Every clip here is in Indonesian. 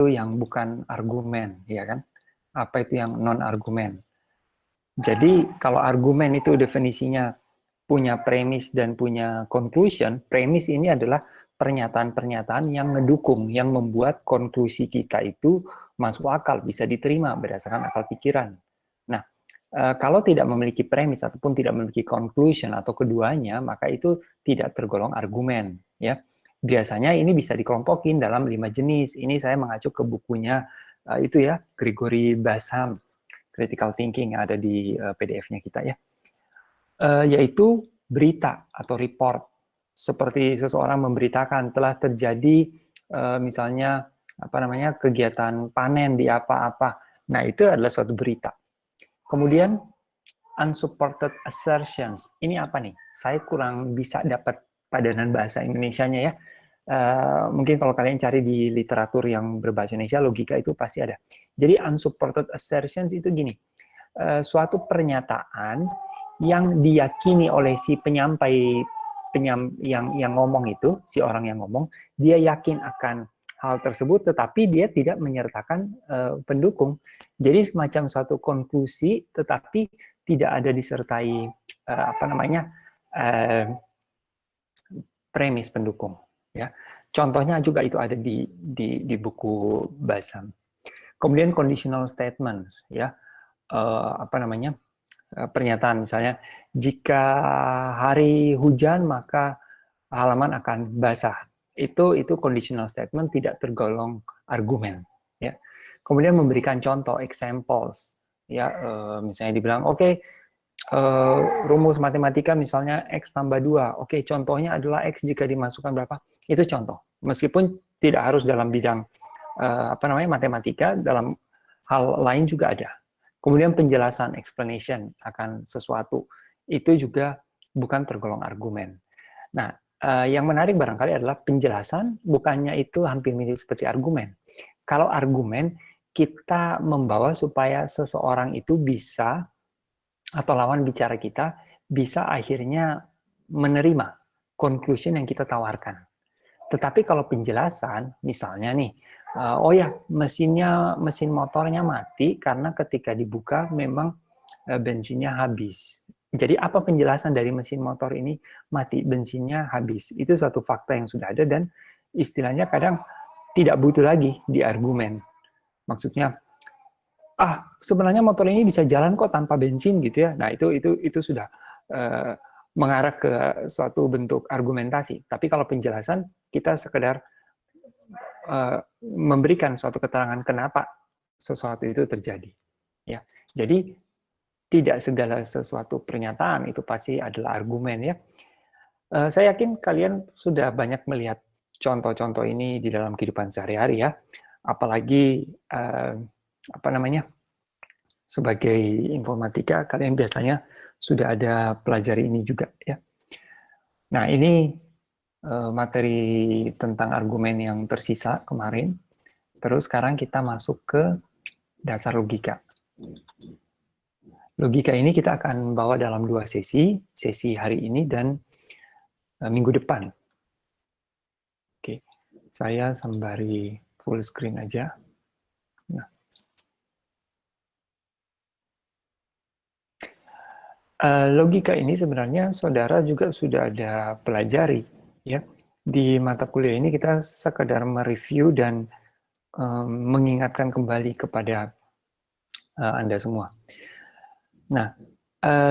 itu yang bukan argumen, ya kan? Apa itu yang non-argumen? Jadi kalau argumen itu definisinya punya premis dan punya conclusion, premis ini adalah pernyataan-pernyataan yang mendukung, yang membuat konklusi kita itu masuk akal, bisa diterima berdasarkan akal pikiran. Nah, kalau tidak memiliki premis ataupun tidak memiliki conclusion atau keduanya, maka itu tidak tergolong argumen. Ya, biasanya ini bisa dikelompokin dalam 5 jenis. Ini saya mengacu ke bukunya itu ya, Gregory Bassam, Critical Thinking, yang ada di PDF-nya kita ya. Yaitu berita atau report, seperti seseorang memberitakan telah terjadi misalnya kegiatan panen di apa-apa. Nah, itu adalah suatu berita. Kemudian unsupported assertions. Ini apa nih? Saya kurang bisa dapat padanan bahasa Indonesianya ya. Mungkin kalau kalian cari di literatur yang berbahasa Indonesia, logika itu pasti ada. Jadi unsupported assertions itu gini, suatu pernyataan yang diyakini oleh si penyampai yang ngomong itu, si orang yang ngomong, dia yakin akan hal tersebut, tetapi dia tidak menyertakan pendukung. Jadi semacam suatu konklusi, tetapi tidak ada disertai premis pendukung. Ya, contohnya juga itu ada di buku Bassam. Kemudian conditional statements, ya, pernyataan misalnya, jika hari hujan maka halaman akan basah. Itu conditional statement, tidak tergolong argumen. Ya. Kemudian memberikan contoh, examples. Ya, misalnya dibilang, oke, rumus matematika misalnya X tambah 2. Oke, contohnya adalah X jika dimasukkan berapa? Itu contoh. Meskipun tidak harus dalam bidang matematika, dalam hal lain juga ada. Kemudian penjelasan, explanation akan sesuatu, itu juga bukan tergolong argumen. Nah, yang menarik barangkali adalah penjelasan, bukannya itu hampir mirip seperti argumen. Kalau argumen, kita membawa supaya seseorang itu bisa, atau lawan bicara kita, bisa akhirnya menerima conclusion yang kita tawarkan. Tetapi kalau penjelasan, misalnya nih, mesin motornya mati karena ketika dibuka memang bensinnya habis. Jadi apa penjelasan dari mesin motor ini mati, bensinnya habis? Itu suatu fakta yang sudah ada dan istilahnya kadang tidak butuh lagi di argumen. Maksudnya, sebenarnya motor ini bisa jalan kok tanpa bensin gitu ya. Nah, itu sudah mengarah ke suatu bentuk argumentasi. Tapi kalau penjelasan, kita sekedar memberikan suatu keterangan kenapa sesuatu itu terjadi. Ya, jadi tidak segala sesuatu pernyataan itu pasti adalah argumen ya. Saya yakin kalian sudah banyak melihat contoh-contoh ini di dalam kehidupan sehari-hari ya. Apalagi sebagai informatika, kalian biasanya sudah ada pelajari ini juga ya. Nah, ini materi tentang argumen yang tersisa kemarin. Terus sekarang kita masuk ke dasar logika. Logika ini kita akan bawa dalam 2 sesi hari ini dan minggu depan. Oke, saya sembari full screen aja. Nah. Logika ini sebenarnya saudara juga sudah ada pelajari ya. Di mata kuliah ini kita sekedar mereview dan mengingatkan kembali kepada Anda semua. Nah,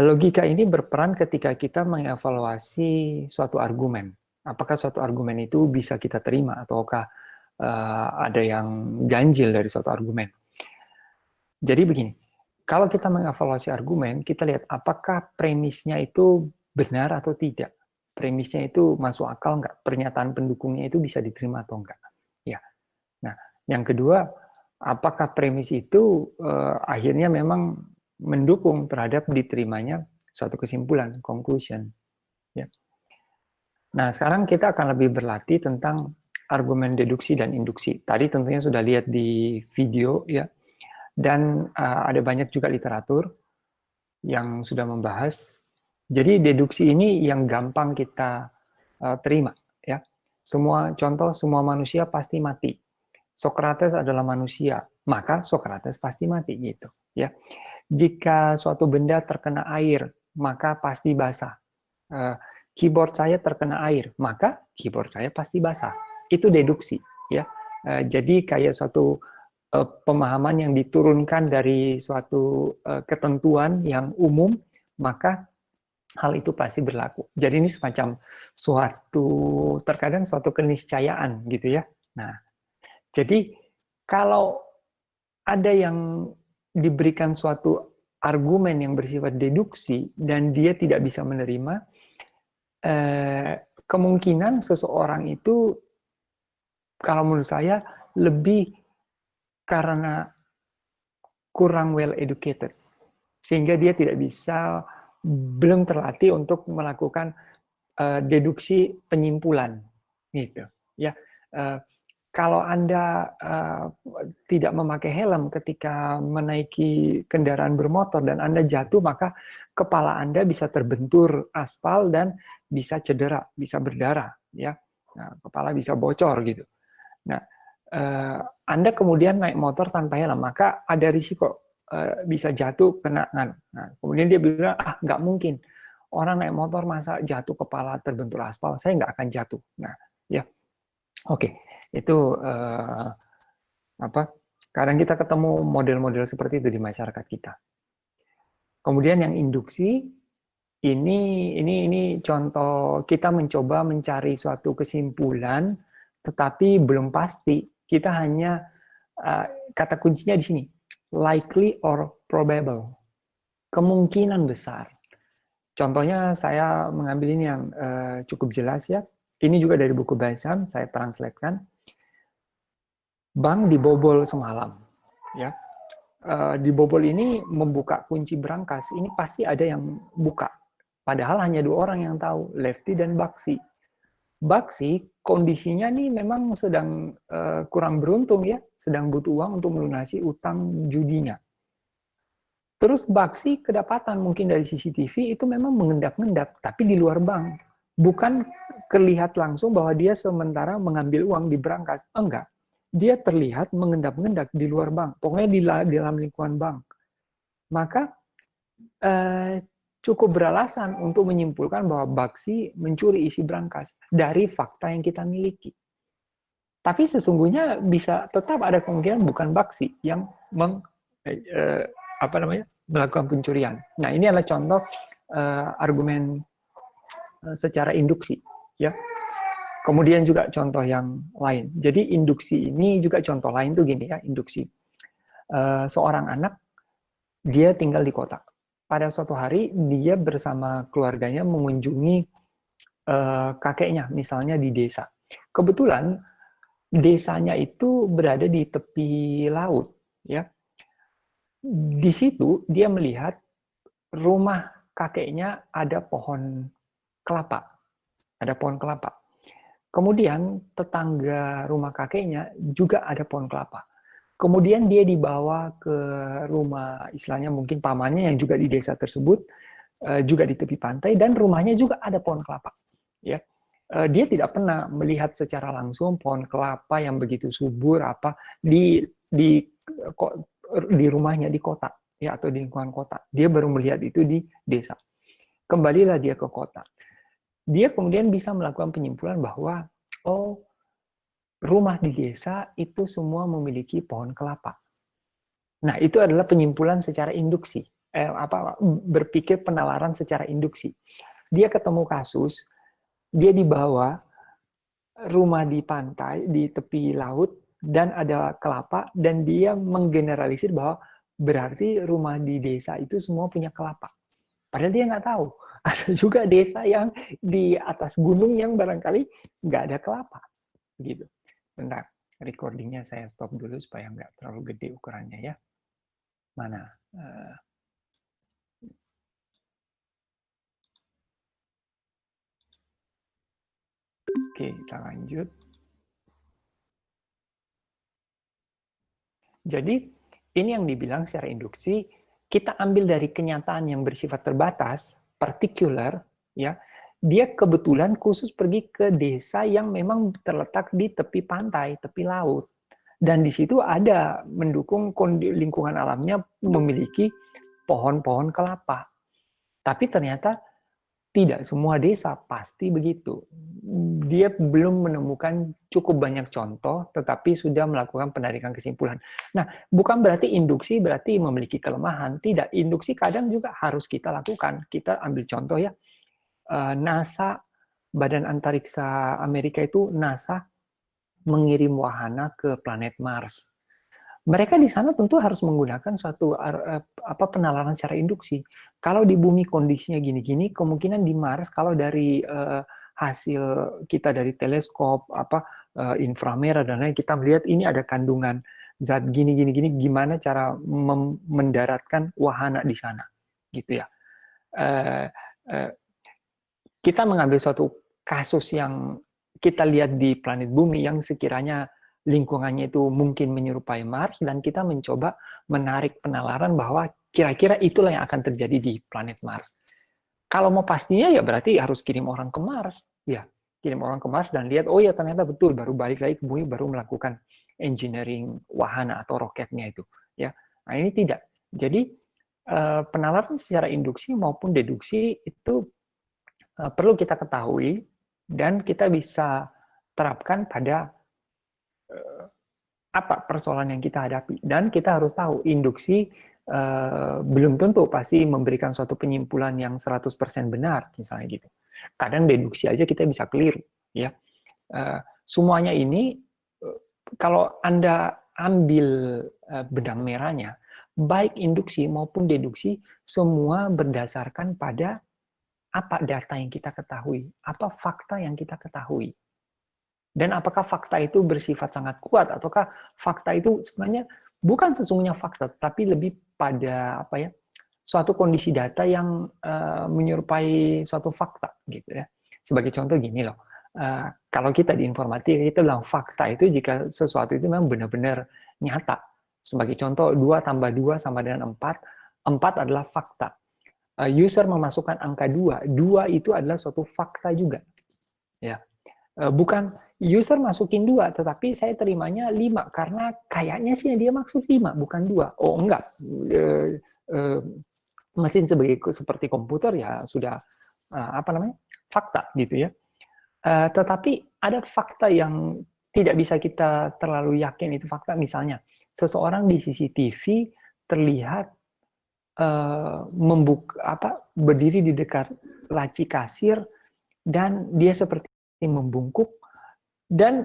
logika ini berperan ketika kita mengevaluasi suatu argumen. Apakah suatu argumen itu bisa kita terima ataukah ada yang ganjil dari suatu argumen. Jadi begini, kalau kita mengevaluasi argumen, kita lihat apakah premisnya itu benar atau tidak. Premisnya itu masuk akal nggak? Pernyataan pendukungnya itu bisa diterima atau enggak? Ya. Nah, yang kedua, apakah premis itu akhirnya memang mendukung terhadap diterimanya suatu kesimpulan, conclusion. Ya. Nah, sekarang kita akan lebih berlatih tentang argumen deduksi dan induksi. Tadi tentunya sudah lihat di video ya. Dan ada banyak juga literatur yang sudah membahas. Jadi deduksi ini yang gampang kita terima ya. Semua manusia pasti mati. Socrates adalah manusia, maka Socrates pasti mati gitu ya. Jika suatu benda terkena air, maka pasti basah. Keyboard saya terkena air, maka keyboard saya pasti basah. Itu deduksi ya. Jadi kayak suatu pemahaman yang diturunkan dari suatu ketentuan yang umum, maka hal itu pasti berlaku. Jadi ini semacam suatu, terkadang suatu keniscayaan gitu ya. Nah, jadi kalau ada yang diberikan suatu argumen yang bersifat deduksi dan dia tidak bisa menerima, kemungkinan seseorang itu, kalau menurut saya, lebih karena kurang well educated, sehingga dia tidak bisa, belum terlatih untuk melakukan deduksi penyimpulan gitu ya. Kalau Anda tidak memakai helm ketika menaiki kendaraan bermotor dan Anda jatuh, maka kepala Anda bisa terbentur aspal dan bisa cedera, bisa berdarah ya. Nah, kepala bisa bocor gitu. Nah, Anda kemudian naik motor tanpa helm, maka ada risiko bisa jatuh kena. Nah, kemudian dia bilang, nggak mungkin. Orang naik motor masa jatuh kepala terbentur aspal, saya nggak akan jatuh. Nah, ya, oke. Itu kadang kita ketemu model-model seperti itu di masyarakat kita. Kemudian yang induksi, ini contoh kita mencoba mencari suatu kesimpulan, tetapi belum pasti. Kita hanya, kata kuncinya di sini, likely or probable, kemungkinan besar. Contohnya saya mengambil ini yang cukup jelas ya. Ini juga dari buku Basam, saya translatekan. Bank dibobol semalam, ya. Dibobol ini membuka kunci brankas, ini pasti ada yang buka. Padahal hanya 2 orang yang tahu, Lefty dan Baksi. Baksi kondisinya nih memang sedang kurang beruntung ya, sedang butuh uang untuk melunasi utang judinya. Terus Baksi kedapatan mungkin dari CCTV itu memang mengendap-endap, tapi di luar bank. Bukan terlihat langsung bahwa dia sementara mengambil uang di brankas, enggak. Dia terlihat mengendap-endap di luar bank, pokoknya di dalam lingkungan bank. Maka cukup beralasan untuk menyimpulkan bahwa Baksi mencuri isi brankas dari fakta yang kita miliki. Tapi sesungguhnya bisa tetap ada kemungkinan bukan Baksi yang melakukan pencurian. Nah, ini adalah contoh argumen secara induksi, ya. Kemudian juga contoh yang lain. Jadi induksi ini juga contoh lain tuh gini ya, induksi. Seorang anak, dia tinggal di kota. Pada suatu hari, dia bersama keluarganya mengunjungi kakeknya, misalnya di desa. Kebetulan, desanya itu berada di tepi laut. Ya. Di situ, dia melihat rumah kakeknya ada pohon kelapa. Ada pohon kelapa. Kemudian tetangga rumah kakeknya juga ada pohon kelapa. Kemudian dia dibawa ke rumah, istilahnya mungkin pamannya yang juga di desa tersebut, juga di tepi pantai, dan rumahnya juga ada pohon kelapa. Ya, dia tidak pernah melihat secara langsung pohon kelapa yang begitu subur di rumahnya di kota, ya, atau di lingkungan kota. Dia baru melihat itu di desa. Kembalilah dia ke kota. Dia kemudian bisa melakukan penyimpulan bahwa rumah di desa itu semua memiliki pohon kelapa. Nah, itu adalah penyimpulan secara induksi. Berpikir penalaran secara induksi. Dia ketemu kasus, dia dibawa rumah di pantai, di tepi laut, dan ada kelapa, dan dia menggeneralisir bahwa berarti rumah di desa itu semua punya kelapa. Padahal dia nggak tahu. Ada juga desa yang di atas gunung yang barangkali nggak ada kelapa. Gitu. Bentar, recordingnya saya stop dulu supaya nggak terlalu gede ukurannya ya. Mana? Oke, kita lanjut. Jadi, ini yang dibilang secara induksi, kita ambil dari kenyataan yang bersifat terbatas, particular, ya. Dia kebetulan khusus pergi ke desa yang memang terletak di tepi pantai, tepi laut. Dan di situ ada mendukung lingkungan alamnya memiliki pohon-pohon kelapa. Tapi ternyata tidak semua desa pasti begitu. Dia belum menemukan cukup banyak contoh, tetapi sudah melakukan penarikan kesimpulan. Nah, bukan berarti induksi berarti memiliki kelemahan. Tidak, induksi kadang juga harus kita lakukan. Kita ambil contoh ya, NASA, Badan Antariksa Amerika itu NASA mengirim wahana ke planet Mars. Mereka di sana tentu harus menggunakan suatu penalaran secara induksi. Kalau di bumi kondisinya gini-gini, kemungkinan di Mars kalau dari hasil kita dari teleskop inframerah dan lain, kita melihat ini ada kandungan zat gini-gini, gimana cara mendaratkan wahana di sana, gitu ya. Kita mengambil suatu kasus yang kita lihat di planet bumi yang sekiranya lingkungannya itu mungkin menyerupai Mars, dan kita mencoba menarik penalaran bahwa kira-kira itulah yang akan terjadi di planet Mars. Kalau mau pastinya ya berarti harus kirim orang ke Mars, ya kirim orang ke Mars dan lihat, oh ya ternyata betul, baru balik lagi ke bumi, baru melakukan engineering wahana atau roketnya itu, ya. Nah ini tidak. Jadi penalaran secara induksi maupun deduksi itu perlu kita ketahui dan kita bisa terapkan pada apa persoalan yang kita hadapi. Dan kita harus tahu, induksi belum tentu pasti memberikan suatu penyimpulan yang 100% benar, misalnya gitu. Kadang deduksi aja kita bisa keliru, ya. Semuanya ini, kalau Anda ambil benang merahnya, baik induksi maupun deduksi, semua berdasarkan pada apa data yang kita ketahui, apa fakta yang kita ketahui. Dan apakah fakta itu bersifat sangat kuat, ataukah fakta itu sebenarnya bukan sesungguhnya fakta, tapi lebih pada suatu kondisi data yang menyerupai suatu fakta, gitu ya. Sebagai contoh gini loh, kalau kita di informatika itu bilang fakta itu jika sesuatu itu memang benar-benar nyata. Sebagai contoh 2 tambah 2 sama dengan 4, 4 adalah fakta. User memasukkan angka 2 itu adalah suatu fakta juga, ya. Bukan user masukin 2, tetapi saya terimanya 5 karena kayaknya sih dia maksud 5 bukan 2. Oh enggak, mesin seperti komputer ya sudah fakta gitu ya. Tetapi ada fakta yang tidak bisa kita terlalu yakin itu fakta. Misalnya seseorang di CCTV terlihat berdiri di dekat laci kasir dan dia seperti membungkuk, dan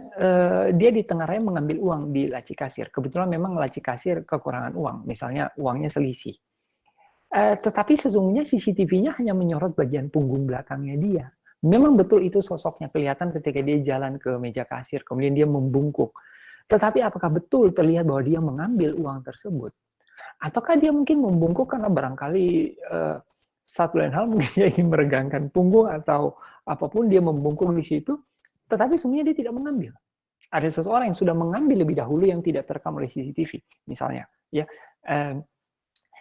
dia di tengah raya mengambil uang di laci kasir. Kebetulan memang laci kasir kekurangan uang, misalnya uangnya selisih. Tetapi sesungguhnya CCTV-nya hanya menyorot bagian punggung belakangnya dia. Memang betul itu sosoknya kelihatan ketika dia jalan ke meja kasir, kemudian dia membungkuk. Tetapi apakah betul terlihat bahwa dia mengambil uang tersebut? Ataukah dia mungkin membungkuk karena barangkali satu lain hal mungkin dia ingin meregangkan punggung atau apapun, dia membungkuk di situ, tetapi sebenarnya dia tidak mengambil. Ada seseorang yang sudah mengambil lebih dahulu yang tidak terekam oleh CCTV, misalnya. Ya,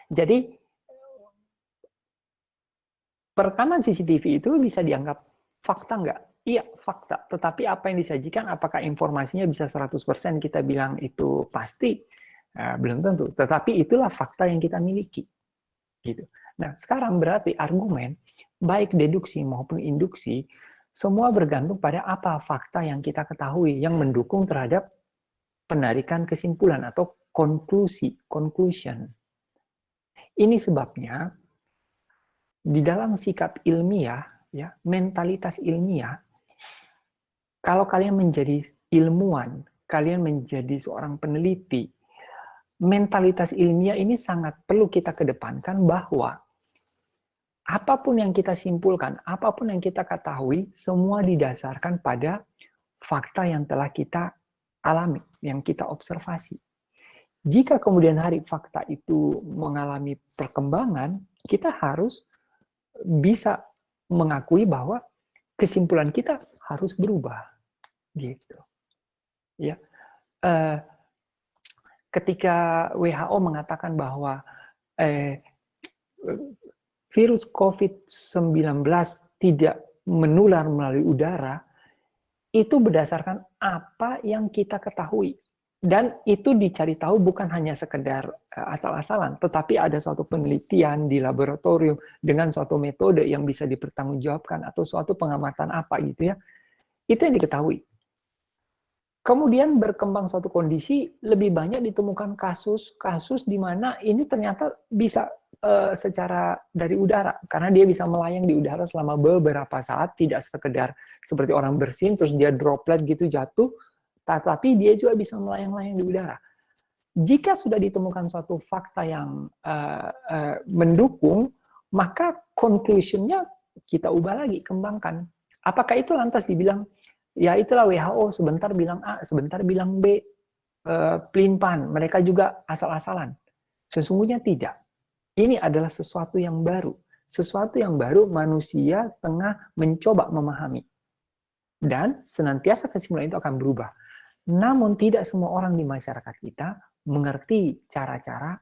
jadi perekaman CCTV itu bisa dianggap fakta nggak? Iya, fakta. Tetapi apa yang disajikan, apakah informasinya bisa 100% kita bilang itu pasti? Belum tentu, tetapi itulah fakta yang kita miliki. Gitu. Nah, sekarang berarti argumen, baik deduksi maupun induksi, semua bergantung pada apa fakta yang kita ketahui, yang mendukung terhadap penarikan kesimpulan atau conclusion. Ini sebabnya, di dalam sikap ilmiah, ya, mentalitas ilmiah, kalau kalian menjadi ilmuwan, kalian menjadi seorang peneliti, mentalitas ilmiah ini sangat perlu kita kedepankan bahwa apapun yang kita simpulkan, apapun yang kita ketahui, semua didasarkan pada fakta yang telah kita alami, yang kita observasi. Jika kemudian hari fakta itu mengalami perkembangan, kita harus bisa mengakui bahwa kesimpulan kita harus berubah. Gitu. Ya. Ketika WHO mengatakan bahwa virus COVID-19 tidak menular melalui udara, itu berdasarkan apa yang kita ketahui. Dan itu dicari tahu bukan hanya sekedar asal-asalan, tetapi ada suatu penelitian di laboratorium dengan suatu metode yang bisa dipertanggungjawabkan atau suatu pengamatan apa gitu ya. Itu yang diketahui. Kemudian berkembang suatu kondisi, lebih banyak ditemukan kasus-kasus di mana ini ternyata bisa secara dari udara, karena dia bisa melayang di udara selama beberapa saat, tidak sekedar seperti orang bersin, terus dia droplet gitu jatuh, tetapi dia juga bisa melayang-layang di udara. Jika sudah ditemukan suatu fakta yang mendukung, maka conclusion-nya kita ubah lagi, kembangkan. Apakah itu lantas dibilang, ya itulah WHO, sebentar bilang A, sebentar bilang B, pelin-pan, mereka juga asal-asalan. Sesungguhnya tidak. Ini adalah sesuatu yang baru. Sesuatu yang baru manusia tengah mencoba memahami. Dan senantiasa kesimpulan itu akan berubah. Namun tidak semua orang di masyarakat kita mengerti cara-cara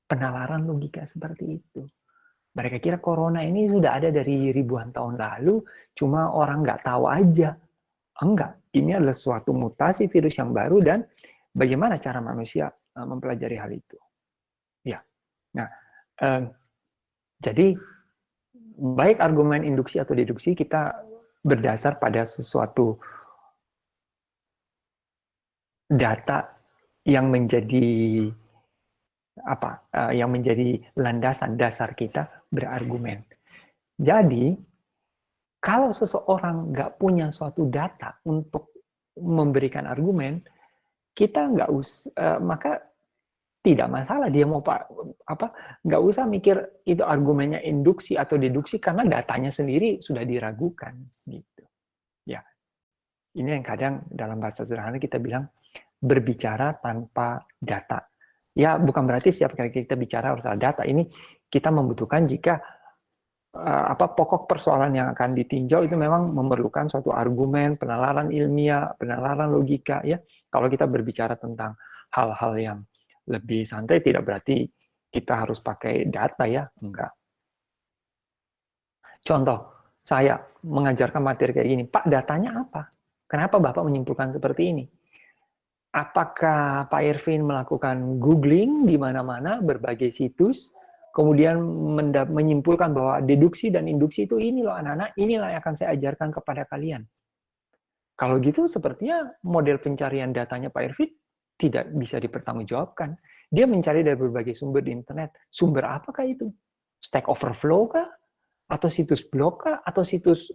penalaran logika seperti itu. Mereka kira corona ini sudah ada dari ribuan tahun lalu, cuma orang nggak tahu aja. Enggak, ini adalah suatu mutasi virus yang baru dan bagaimana cara manusia mempelajari hal itu. Ya, nah, jadi baik argumen induksi atau deduksi kita berdasar pada sesuatu data yang menjadi yang menjadi landasan dasar kita berargumen. Jadi kalau seseorang nggak punya suatu data untuk memberikan argumen, kita maka tidak masalah dia mau nggak usah mikir itu argumennya induksi atau deduksi karena datanya sendiri sudah diragukan gitu. Ya, ini yang kadang dalam bahasa sederhana kita bilang berbicara tanpa data. Ya, bukan berarti setiap kali kita bicara harus ada data. Ini kita membutuhkan jika pokok persoalan yang akan ditinjau itu memang memerlukan suatu argumen, penalaran ilmiah, penalaran logika. Ya, kalau kita berbicara tentang hal-hal yang lebih santai, tidak berarti kita harus pakai data ya, enggak. Contoh, saya mengajarkan materi kayak gini, Pak, datanya apa? Kenapa Bapak menyimpulkan seperti ini? Apakah Pak Irvin melakukan googling di mana-mana, berbagai situs, kemudian menyimpulkan bahwa deduksi dan induksi itu ini loh anak-anak, inilah yang akan saya ajarkan kepada kalian. Kalau gitu sepertinya model pencarian datanya Pak Irvin tidak bisa dipertanggungjawabkan. Dia mencari dari berbagai sumber di internet. Sumber apakah itu? Stack Overflow kah? Atau situs blog kah? Atau situs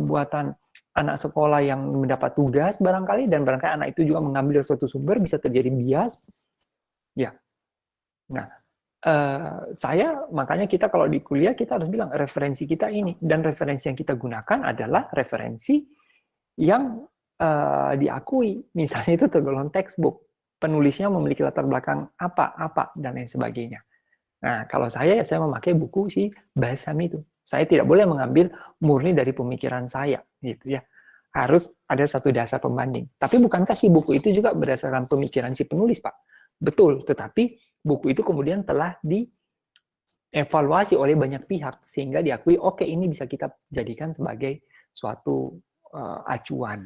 buatan anak sekolah yang mendapat tugas barangkali, dan barangkali anak itu juga mengambil suatu sumber, bisa terjadi bias. Ya. Nah, makanya kita kalau di kuliah kita harus bilang referensi kita ini, dan referensi yang kita gunakan adalah referensi yang diakui. Misalnya itu tergolong textbook. Penulisnya memiliki latar belakang apa, dan lain sebagainya. Nah, kalau saya memakai buku si Basam itu. Saya tidak boleh mengambil murni dari pemikiran saya, gitu ya. Harus ada satu dasar pembanding. Tapi bukankah si buku itu juga berdasarkan pemikiran si penulis, Pak? Betul, tetapi buku itu kemudian telah dievaluasi oleh banyak pihak sehingga diakui, oke, ini bisa kita jadikan sebagai suatu acuan.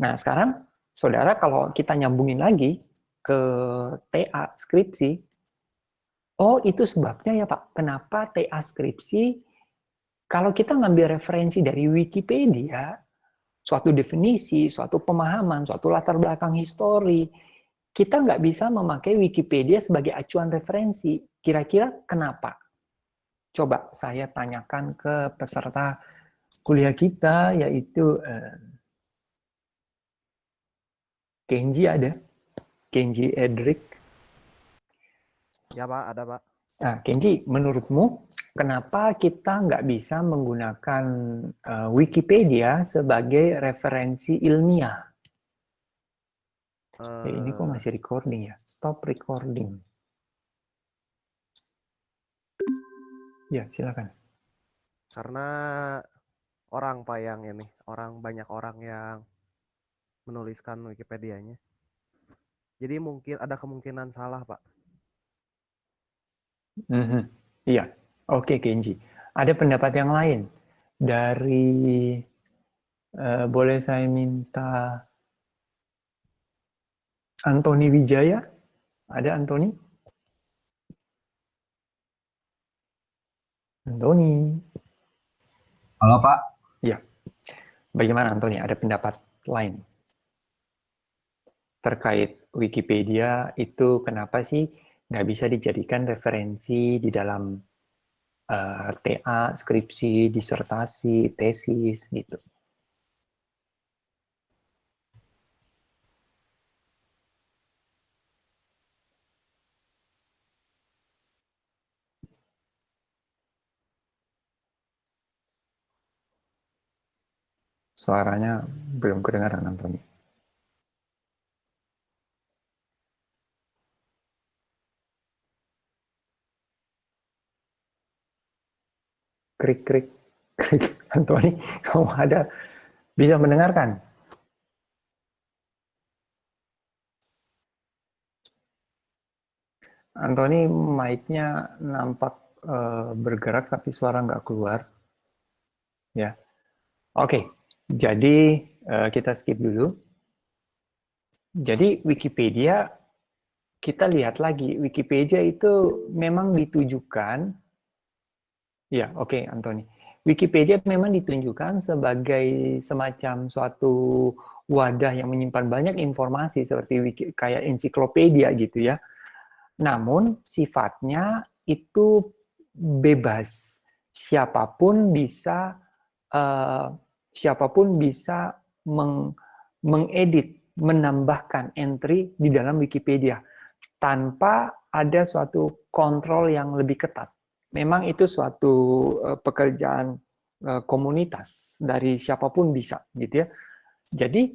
Nah, sekarang saudara kalau kita nyambungin lagi ke TA skripsi, oh itu sebabnya ya Pak, kenapa TA skripsi kalau kita ngambil referensi dari Wikipedia, suatu definisi, suatu pemahaman, suatu latar belakang histori, kita nggak bisa memakai Wikipedia sebagai acuan referensi. Kira-kira kenapa? Coba saya tanyakan ke peserta kuliah kita, yaitu Kenji ada? Kenji Edric. Ya Pak, ada Pak. Nah, Kenji, menurutmu kenapa kita nggak bisa menggunakan Wikipedia sebagai referensi ilmiah? Ini kok masih recording ya? Stop recording. Ya, silakan. Karena orang Pak yang ini, banyak orang yang menuliskan Wikipedia-nya. Jadi mungkin ada kemungkinan salah Pak. Iya, oke Kenji. Ada pendapat yang lain dari boleh saya minta Antoni Wijaya, ada Antoni? Antoni. Halo Pak, Ya, bagaimana Antoni? Ada pendapat lain terkait Wikipedia itu kenapa sih nggak bisa dijadikan referensi di dalam TA, skripsi, disertasi, tesis gitu? Suaranya belum kedengaran Antoni. Krik krik krik. Antoni, kamu ada bisa mendengarkan? Antoni, mic-nya nampak bergerak tapi suara nggak keluar. Ya, oke. Jadi kita skip dulu. Jadi Wikipedia, kita lihat lagi. Wikipedia itu memang ditujukan, ya oke Antoni. Wikipedia memang ditunjukkan sebagai semacam suatu wadah yang menyimpan banyak informasi seperti kayak ensiklopedia gitu ya. Namun sifatnya itu bebas. Siapapun bisa eh, siapapun bisa mengedit, menambahkan entry di dalam Wikipedia tanpa ada suatu kontrol yang lebih ketat. Memang itu suatu pekerjaan komunitas dari siapapun bisa, gitu ya. Jadi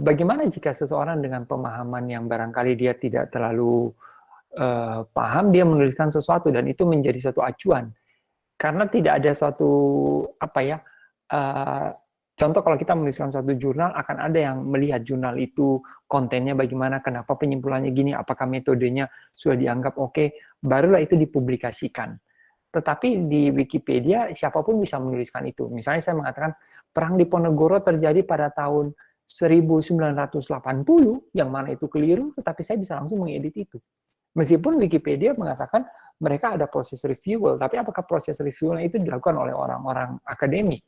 bagaimana jika seseorang dengan pemahaman yang barangkali dia tidak terlalu paham, dia menuliskan sesuatu dan itu menjadi suatu acuan karena tidak ada suatu apa ya contoh kalau kita menuliskan suatu jurnal akan ada yang melihat jurnal itu kontennya bagaimana, kenapa penyimpulannya gini, apakah metodenya sudah dianggap oke, barulah itu dipublikasikan. Tetapi di Wikipedia siapapun bisa menuliskan itu. Misalnya saya mengatakan perang Diponegoro terjadi pada tahun 1980, yang mana itu keliru, tetapi saya bisa langsung mengedit itu. Meskipun Wikipedia mengatakan mereka ada proses review, tapi apakah proses review itu dilakukan oleh orang-orang akademik?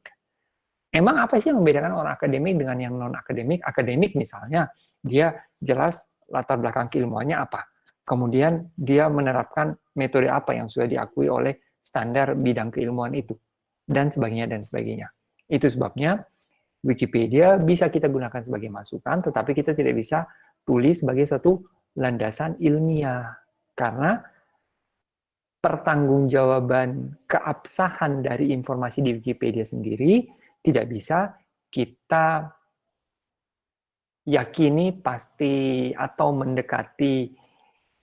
Emang apa sih yang membedakan orang akademik dengan yang non-akademik? Akademik misalnya, dia jelas latar belakang keilmuannya apa. Kemudian dia menerapkan metode apa yang sudah diakui oleh standar bidang keilmuan itu. Dan sebagainya, dan sebagainya. Itu sebabnya Wikipedia bisa kita gunakan sebagai masukan, tetapi kita tidak bisa tulis sebagai suatu landasan ilmiah. Karena pertanggungjawaban keabsahan dari informasi di Wikipedia sendiri tidak bisa kita yakini pasti atau mendekati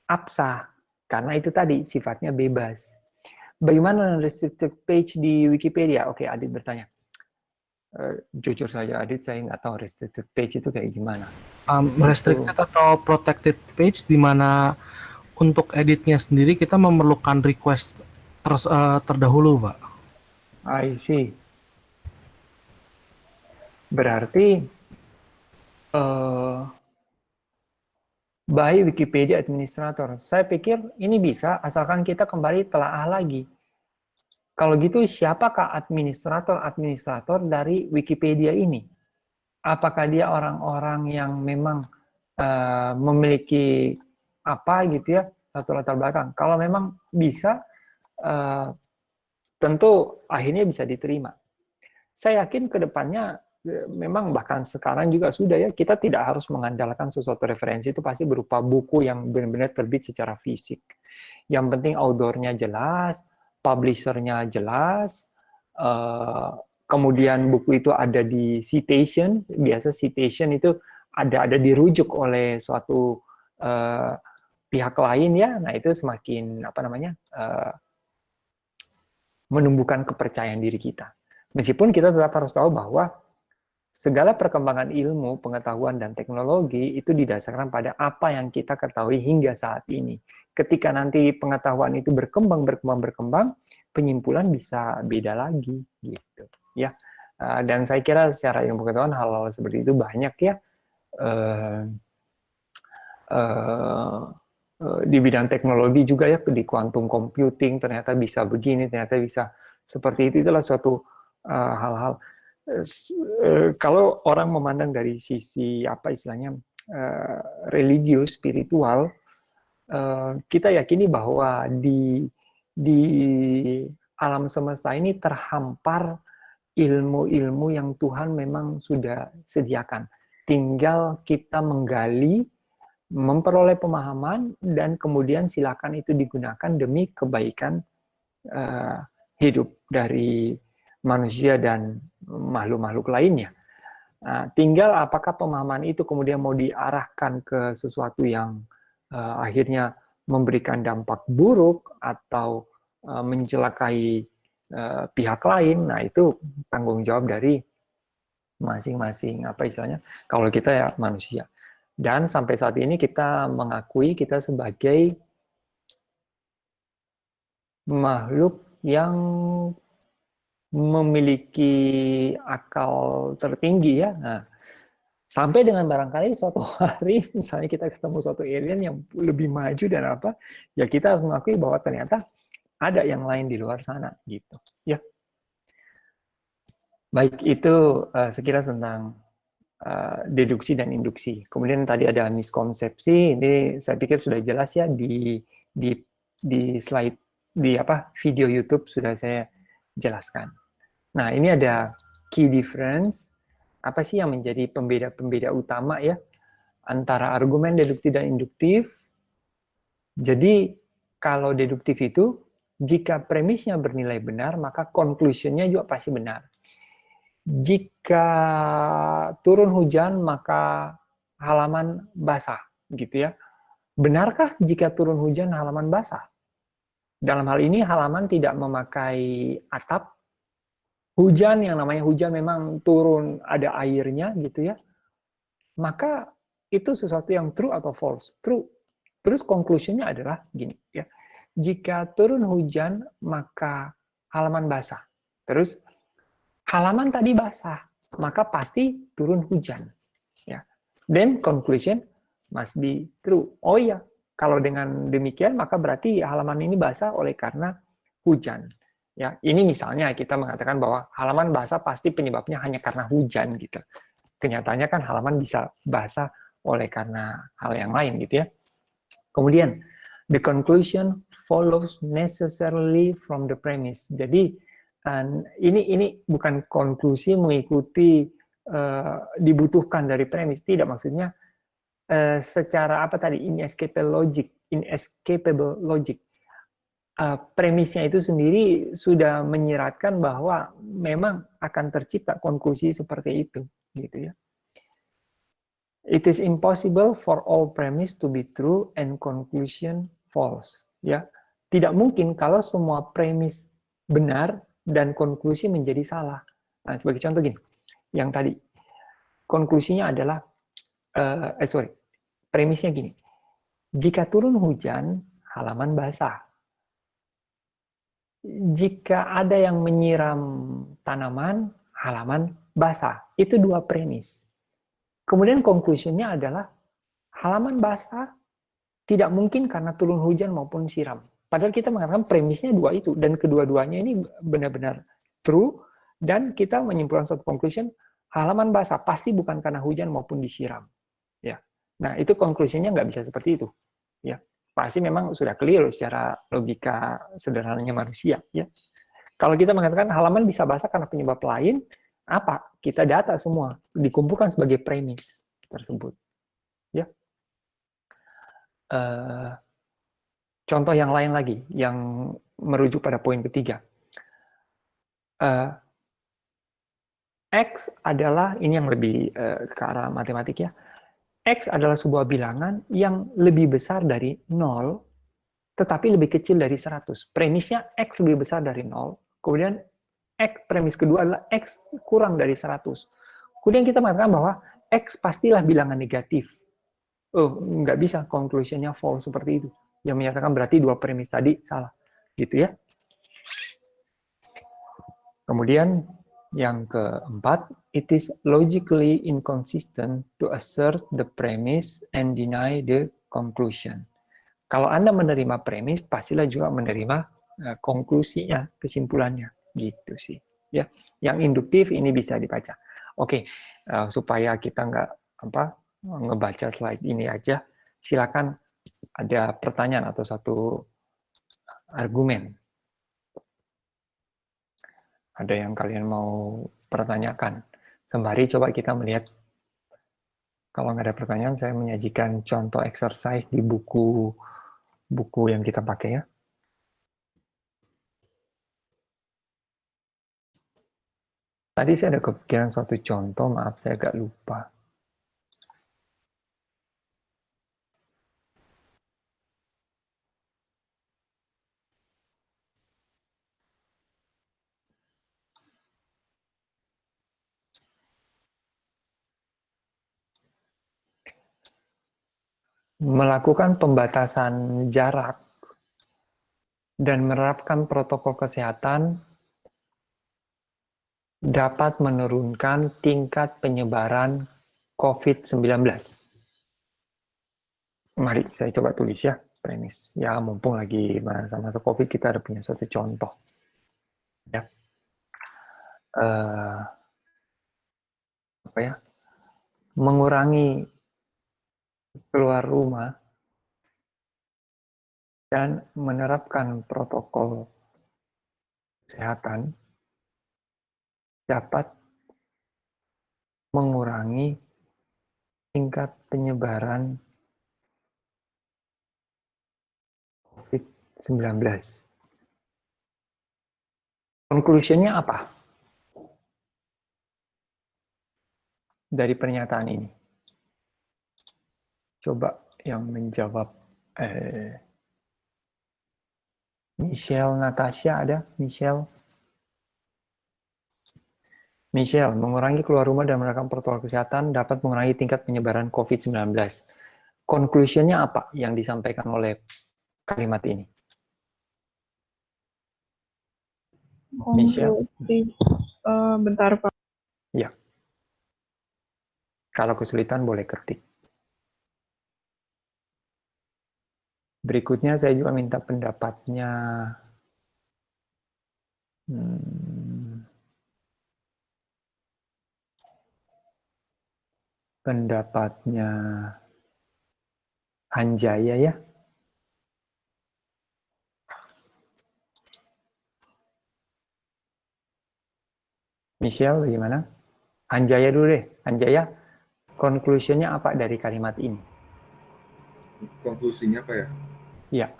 absah karena itu tadi sifatnya bebas. Bagaimana restricted page di Wikipedia? Oke, Adit bertanya. Jujur saja Adit, saya nggak tahu restricted page itu kayak gimana. Restricted atau protected page di mana untuk editnya sendiri kita memerlukan request terdahulu, Pak. I see. Berarti by Wikipedia administrator. Saya pikir ini bisa asalkan kita kembali telaah lagi. Kalau gitu siapakah administrator dari Wikipedia ini? Apakah dia orang-orang yang memang memiliki apa gitu ya, satu latar belakang? Kalau memang bisa, tentu akhirnya bisa diterima. Saya yakin ke depannya memang bahkan sekarang juga sudah ya, kita tidak harus mengandalkan sesuatu referensi itu pasti berupa buku yang benar-benar terbit secara fisik. Yang penting authornya jelas, publishernya jelas, kemudian buku itu ada di citation, biasa citation itu ada dirujuk oleh suatu pihak lain ya, nah itu semakin apa namanya menumbuhkan kepercayaan diri kita. Meskipun kita tetap harus tahu bahwa segala perkembangan ilmu, pengetahuan, dan teknologi itu didasarkan pada apa yang kita ketahui hingga saat ini. Ketika nanti pengetahuan itu berkembang, penyimpulan bisa beda lagi, gitu. Ya, dan saya kira secara ilmu pengetahuan hal-hal seperti itu banyak ya. di bidang teknologi juga ya, di quantum computing ternyata bisa begini, ternyata bisa seperti itu. Itulah suatu hal-hal kalau orang memandang dari sisi apa istilahnya religius, spiritual, kita yakini bahwa di alam semesta ini terhampar ilmu-ilmu yang Tuhan memang sudah sediakan. Tinggal kita menggali, memperoleh pemahaman, dan kemudian silakan itu digunakan demi kebaikan hidup dari manusia dan makhluk-makhluk lainnya. Nah, tinggal apakah pemahaman itu kemudian mau diarahkan ke sesuatu yang akhirnya memberikan dampak buruk atau mencelakai pihak lain. Nah, itu tanggung jawab dari masing-masing apa istilahnya, kalau kita ya manusia. Dan sampai saat ini kita mengakui kita sebagai makhluk yang memiliki akal tertinggi ya. Nah, sampai dengan barangkali suatu hari misalnya kita ketemu suatu alien yang lebih maju dan apa, ya kita harus mengakui bahwa ternyata ada yang lain di luar sana gitu ya. Baik, itu sekilas tentang deduksi dan induksi. Kemudian tadi ada miskonsepsi, ini saya pikir sudah jelas ya di slide di video YouTube sudah saya jelaskan. Nah, ini ada key difference. Apa sih yang menjadi pembeda-pembeda utama ya antara argumen deduktif dan induktif? Jadi kalau deduktif itu jika premisnya bernilai benar, maka conclusion-nya juga pasti benar. Jika turun hujan, maka halaman basah, gitu ya. Benarkah jika turun hujan halaman basah? Dalam hal ini halaman tidak memakai atap. Hujan, yang namanya hujan memang turun ada airnya, gitu ya. Maka itu sesuatu yang true atau false? True. Terus conclusion-nya adalah gini, ya. Jika turun hujan, maka halaman basah. Terus halaman tadi basah, maka pasti turun hujan. Ya. Then conclusion must be true. Oh iya, kalau dengan demikian maka berarti halaman ini basah oleh karena hujan. Ya, ini misalnya kita mengatakan bahwa halaman basah pasti penyebabnya hanya karena hujan gitu. Kenyataannya kan halaman bisa basah oleh karena hal yang lain gitu ya. Kemudian the conclusion follows necessarily from the premise. Jadi ini bukan konklusi mengikuti dibutuhkan dari premis, tidak, maksudnya secara apa tadi, inescapable logic. Premisnya itu sendiri sudah menyiratkan bahwa memang akan tercipta konklusi seperti itu, gitu ya. It is impossible for all premise to be true and conclusion false. Ya, tidak mungkin kalau semua premis benar dan konklusi menjadi salah. Nah, sebagai contoh gini, yang tadi konklusinya adalah, premisnya gini, jika turun hujan, halaman basah. Jika ada yang menyiram tanaman, halaman basah. Itu dua premis. Kemudian conclusion-nya adalah halaman basah tidak mungkin karena turun hujan maupun siram. Padahal kita mengatakan premisnya dua itu, dan kedua-duanya ini benar-benar true, dan kita menyimpulkan suatu conclusion, halaman basah pasti bukan karena hujan maupun disiram. Ya. Nah, itu conclusion-nya nggak bisa seperti itu. Ya. Pasti memang sudah clear secara logika sederhananya manusia. Ya. Kalau kita mengatakan halaman bisa basah karena penyebab lain, apa? Kita data semua, dikumpulkan sebagai premis tersebut. Ya. Contoh yang lain lagi, yang merujuk pada poin ketiga. X adalah, ini yang lebih ke arah matematik ya, X adalah sebuah bilangan yang lebih besar dari 0, tetapi lebih kecil dari 100. Premisnya X lebih besar dari 0, kemudian premis kedua adalah X kurang dari 100. Kemudian kita mengatakan bahwa X pastilah bilangan negatif. Oh, nggak bisa, conclusion-nya false seperti itu. Yang menyatakan berarti dua premis tadi salah. Gitu ya. Kemudian yang keempat, it is logically inconsistent to assert the premise and deny the conclusion. Kalau Anda menerima premis, pastilah juga menerima konklusinya, kesimpulannya, gitu sih. Ya, yang induktif ini bisa dibaca. Oke, supaya kita nggak ngebaca slide ini aja, silakan ada pertanyaan atau satu argumen. Ada yang kalian mau pertanyakan? Sembari coba kita melihat. Kalau nggak ada pertanyaan, saya menyajikan contoh exercise di buku yang kita pakai ya. Tadi saya ada kepikiran satu contoh, maaf saya agak lupa. Melakukan pembatasan jarak dan menerapkan protokol kesehatan dapat menurunkan tingkat penyebaran COVID-19. Mari saya coba tulis ya, premis. Ya, mumpung lagi masa-masa COVID, kita ada punya satu contoh. Ya. Mengurangi keluar rumah dan menerapkan protokol kesehatan dapat mengurangi tingkat penyebaran COVID-19. Conclusion-nya apa dari pernyataan ini? Coba yang menjawab. Michelle, Natasha ada? Michelle, mengurangi keluar rumah dan menerapkan protokol kesehatan dapat mengurangi tingkat penyebaran COVID-19. Conclusion-nya apa yang disampaikan oleh kalimat ini? Michelle? Bentar, Pak. Ya. Kalau kesulitan boleh ketik. Berikutnya saya juga minta pendapatnya Hanjaya ya. Michelle bagaimana? Hanjaya dulu deh. Hanjaya, conclusion-nya apa dari kalimat ini? Konklusinya apa ya? Ya,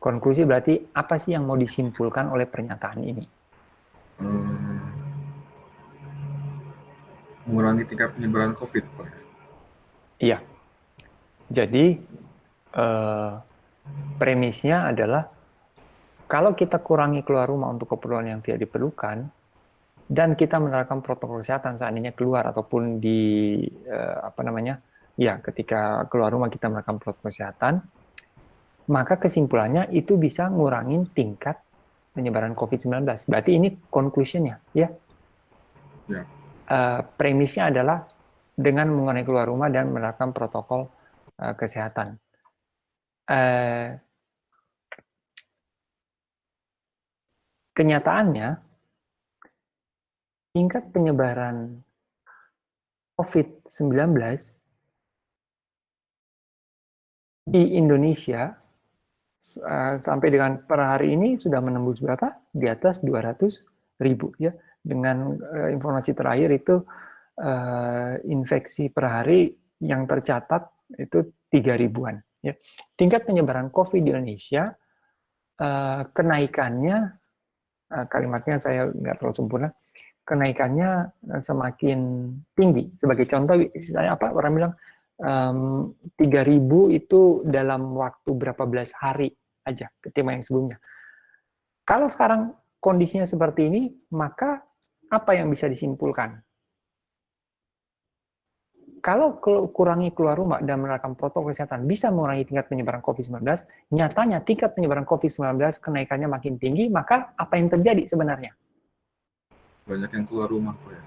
konklusi berarti apa sih yang mau disimpulkan oleh pernyataan ini? Mengurangi tingkat penyebaran COVID, Pak. Iya. Jadi, premisnya adalah kalau kita kurangi keluar rumah untuk keperluan yang tidak diperlukan, dan kita menerapkan protokol kesehatan seandainya keluar ataupun di ketika keluar rumah kita menerapkan protokol kesehatan, maka kesimpulannya itu bisa ngurangin tingkat penyebaran COVID-19. Berarti ini conclusion-nya, ya. Ya. Premisnya adalah dengan mengurangi keluar rumah dan menerapkan protokol kesehatan. Kenyataannya, tingkat penyebaran COVID-19 di Indonesia sampai dengan per hari ini sudah menembus berapa? Di atas 200.000 ya. Dengan informasi terakhir itu infeksi per hari yang tercatat itu 3.000-an ya. Tingkat penyebaran COVID di Indonesia kenaikannya kalimatnya saya nggak terlalu sempurna. Kenaikannya semakin tinggi. Sebagai contoh, orang bilang 3.000 itu dalam waktu berapa belas hari aja ketimbang yang sebelumnya. Kalau sekarang kondisinya seperti ini, maka apa yang bisa disimpulkan? Kalau kurangi keluar rumah dan menerapkan protokol kesehatan bisa mengurangi tingkat penyebaran COVID-19, nyatanya tingkat penyebaran COVID-19 kenaikannya makin tinggi, maka apa yang terjadi sebenarnya? Banyak yang keluar rumah, Pak ya.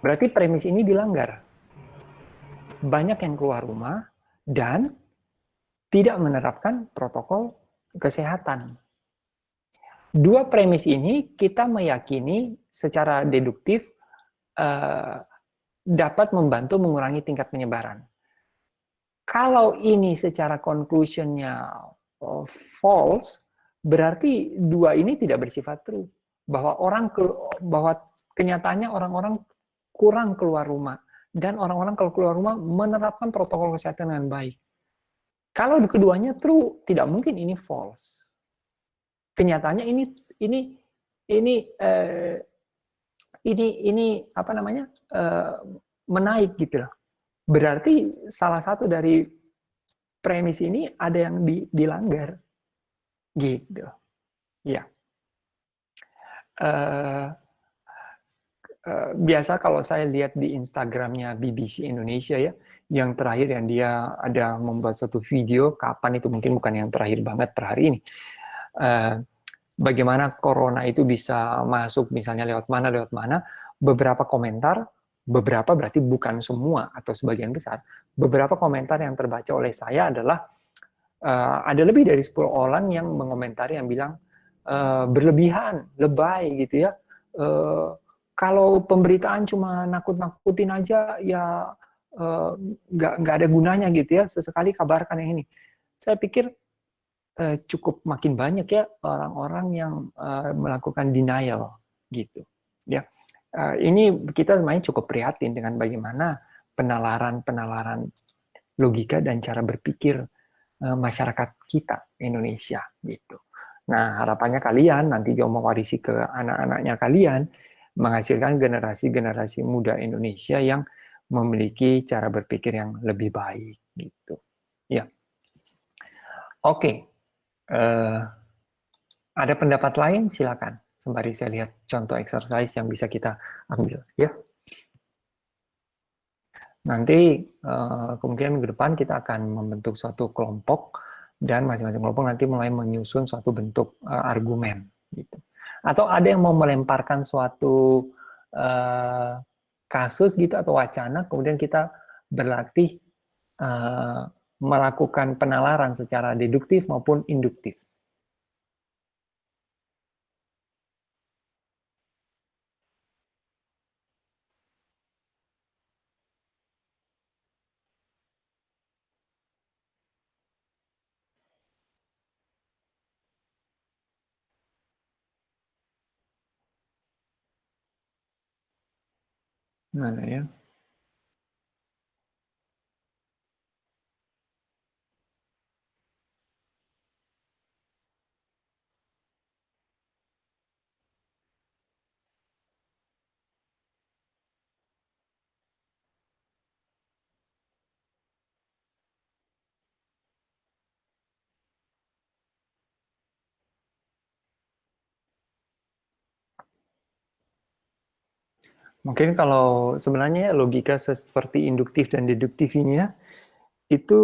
Berarti premis ini dilanggar. Banyak yang keluar rumah dan tidak menerapkan protokol kesehatan. Dua premis ini kita meyakini secara deduktif dapat membantu mengurangi tingkat penyebaran. Kalau ini secara conclusion-nya false, berarti dua ini tidak bersifat true. Bahwa kenyataannya orang-orang kurang keluar rumah dan orang-orang kalau keluar rumah menerapkan protokol kesehatan dengan baik. Kalau keduanya true, tidak mungkin ini false. Kenyataannya ini apa namanya menaik gitu loh. Berarti salah satu dari premis ini ada yang dilanggar, gitu. Ya. Biasa kalau saya lihat di Instagramnya BBC Indonesia ya, yang terakhir yang dia ada membuat satu video, kapan itu mungkin bukan yang terakhir banget per hari ini. Bagaimana corona itu bisa masuk misalnya lewat mana, beberapa komentar, beberapa berarti bukan semua atau sebagian besar, beberapa komentar yang terbaca oleh saya adalah ada lebih dari 10 orang yang mengomentari yang bilang berlebihan, lebay gitu ya. Kalau pemberitaan cuma nakut-nakutin aja ya nggak ada gunanya gitu ya, sesekali kabarkan yang ini. Saya pikir cukup makin banyak ya orang-orang yang melakukan denial gitu ya. Ini kita sebenarnya cukup prihatin dengan bagaimana penalaran logika dan cara berpikir masyarakat kita Indonesia gitu. Nah, harapannya kalian nanti juga mewarisi ke anak-anaknya kalian, menghasilkan generasi-generasi muda Indonesia yang memiliki cara berpikir yang lebih baik gitu. Ya. Oke. Ada pendapat lain? Silakan. Sembari saya lihat contoh exercise yang bisa kita ambil, ya. Nanti kemungkinan minggu depan kita akan membentuk suatu kelompok dan masing-masing kelompok nanti mulai menyusun suatu bentuk argumen, gitu. Atau ada yang mau melemparkan suatu kasus gitu atau wacana, kemudian kita berlatih melakukan penalaran secara deduktif maupun induktif. Mana ya? Mungkin kalau sebenarnya logika seperti induktif dan deduktif ini ya, itu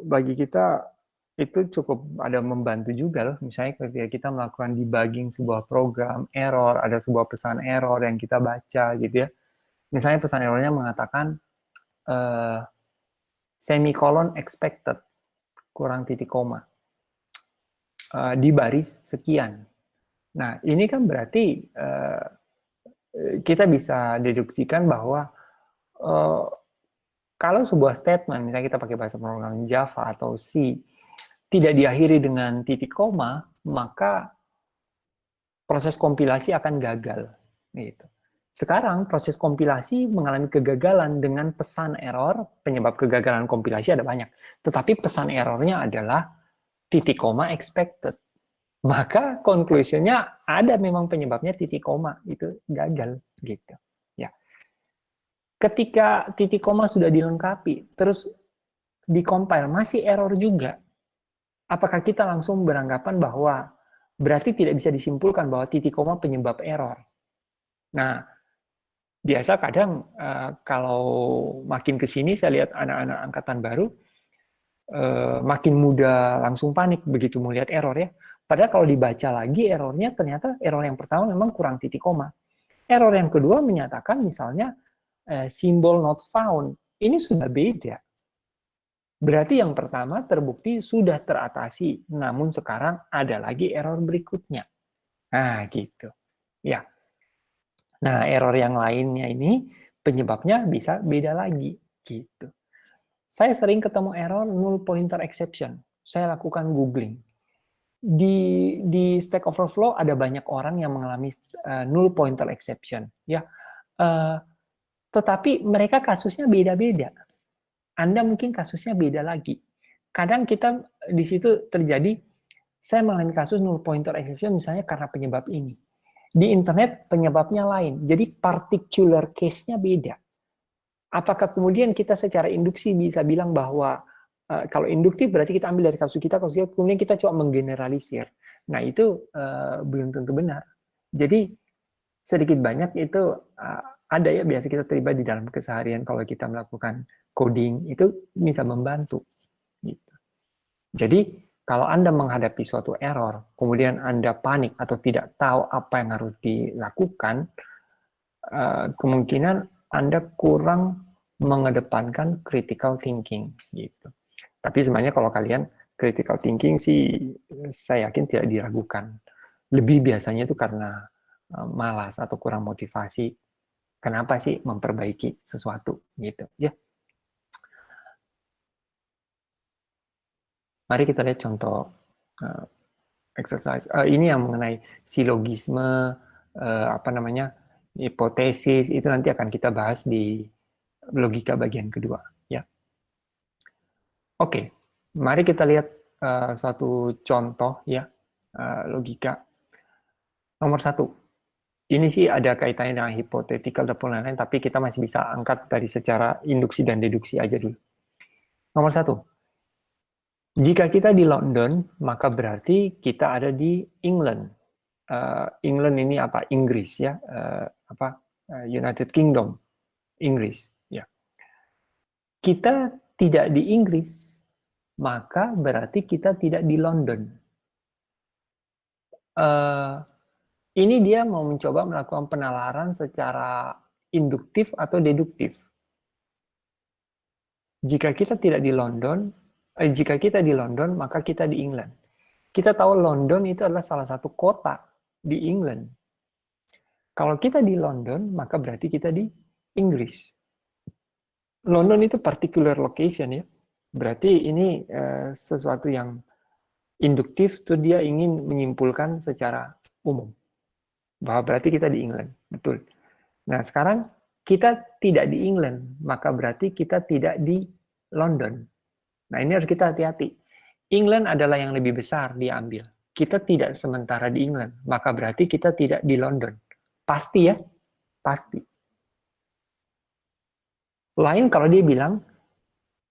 bagi kita itu cukup ada membantu juga loh. Misalnya ketika kita melakukan debugging sebuah program, error, ada sebuah pesan error yang kita baca gitu ya. Misalnya pesan errornya mengatakan semicolon expected, kurang titik koma, di baris sekian. Nah, ini kan berarti kita bisa deduksikan bahwa kalau sebuah statement, misalnya kita pakai bahasa pemrograman Java atau C, tidak diakhiri dengan titik koma, maka proses kompilasi akan gagal. Gitu. Sekarang proses kompilasi mengalami kegagalan dengan pesan error, penyebab kegagalan kompilasi ada banyak. Tetapi pesan errornya adalah titik koma expected. Maka conclusion-nya ada memang penyebabnya titik koma itu gagal gitu ya. Ketika titik koma sudah dilengkapi terus dikompil masih error juga, apakah kita langsung beranggapan bahwa berarti tidak bisa disimpulkan bahwa titik koma penyebab error? Nah, biasa kadang kalau makin ke sini saya lihat anak-anak angkatan baru makin mudah langsung panik begitu melihat error ya. Padahal kalau dibaca lagi errornya ternyata error yang pertama memang kurang titik koma. Error yang kedua menyatakan misalnya simbol not found. Ini sudah beda. Berarti yang pertama terbukti sudah teratasi, namun sekarang ada lagi error berikutnya. Nah, gitu. Ya. Nah, error yang lainnya ini penyebabnya bisa beda lagi, gitu. Saya sering ketemu error null pointer exception. Saya lakukan googling. Di Stack Overflow ada banyak orang yang mengalami null pointer exception, ya. Tetapi mereka kasusnya beda-beda. Anda mungkin kasusnya beda lagi. Kadang kita di situ terjadi, saya mengalami kasus null pointer exception misalnya karena penyebab ini. Di internet penyebabnya lain. Jadi particular case-nya beda. Apakah kemudian kita secara induksi bisa bilang bahwa kalau induktif berarti kita ambil dari kasus kita, kemudian kita coba menggeneralisir. Nah, itu belum tentu benar. Jadi sedikit banyak itu ada ya, biasa kita terlibat di dalam keseharian kalau kita melakukan coding, itu bisa membantu. Gitu. Jadi kalau Anda menghadapi suatu error, kemudian Anda panik atau tidak tahu apa yang harus dilakukan, kemungkinan Anda kurang mengedepankan critical thinking. Gitu. Tapi sebenarnya kalau kalian critical thinking sih saya yakin tidak diragukan. Lebih biasanya itu karena malas atau kurang motivasi. Kenapa sih memperbaiki sesuatu gitu ya? Mari kita lihat contoh exercise. Ini yang mengenai silogisme, apa namanya, hipotesis, itu nanti akan kita bahas di logika bagian kedua. Ya. Oke, mari kita lihat suatu contoh ya logika. Nomor 1, ini sih ada kaitannya dengan hipotetikal dan lain-lain, tapi kita masih bisa angkat dari secara induksi dan deduksi aja dulu. Nomor 1, jika kita di London, maka berarti kita ada di England. England ini apa? Inggris ya, United Kingdom, Inggris. Ya. Kita tidak di Inggris, maka berarti kita tidak di London. Ini dia mau mencoba melakukan penalaran secara induktif atau deduktif. Jika kita tidak di London, jika kita di London, maka kita di England. Kita tahu London itu adalah salah satu kota di England. Kalau kita di London, maka berarti kita di Inggris. London itu particular location ya. Berarti ini sesuatu yang induktif, tuh dia ingin menyimpulkan secara umum. Bahwa berarti kita di England. Betul. Nah, sekarang kita tidak di England, maka berarti kita tidak di London. Nah, ini harus kita hati-hati. England adalah yang lebih besar diambil. Kita tidak sementara di England, maka berarti kita tidak di London. Pasti ya? Pasti. Lain kalau dia bilang,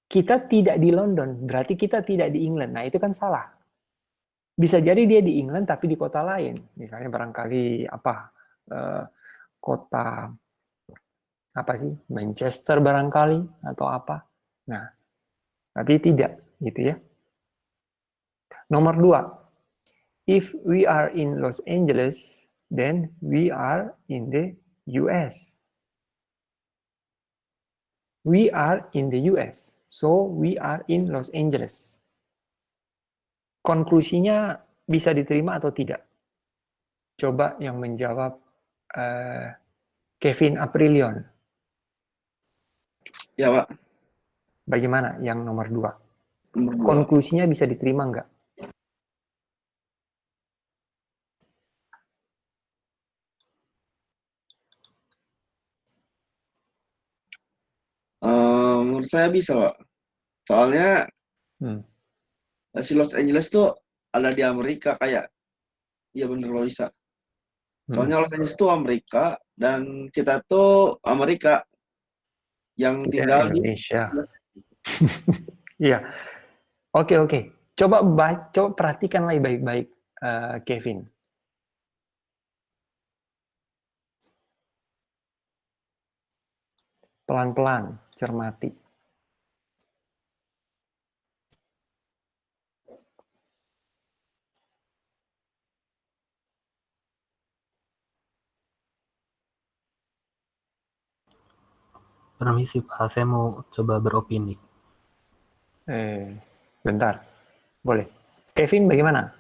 kita tidak di London, berarti kita tidak di England. Nah, itu kan salah. Bisa jadi dia di England tapi di kota lain. Misalnya barangkali kota apa sih? Manchester barangkali atau apa. Nah, tapi tidak gitu ya. Nomor 2. If we are in Los Angeles, then we are in the US. We are in the US. So we are in Los Angeles. Konklusinya bisa diterima atau tidak? Coba yang menjawab Kevin Aprilion. Ya, Pak. Bagaimana yang nomor 2? Nomor 2. Konklusinya bisa diterima nggak? Menurut saya bisa, Pak. Soalnya si Los Angeles tuh ada di Amerika kayak. Iya bener Pak, bisa. Soalnya Los Angeles itu Amerika dan kita tuh Amerika yang Kita tinggal di Indonesia. Iya. Oke. Coba perhatikan lagi baik-baik, Kevin. Pelan-pelan, cermati. Permisi Pak, saya mau coba beropini. Bentar, boleh. Kevin bagaimana?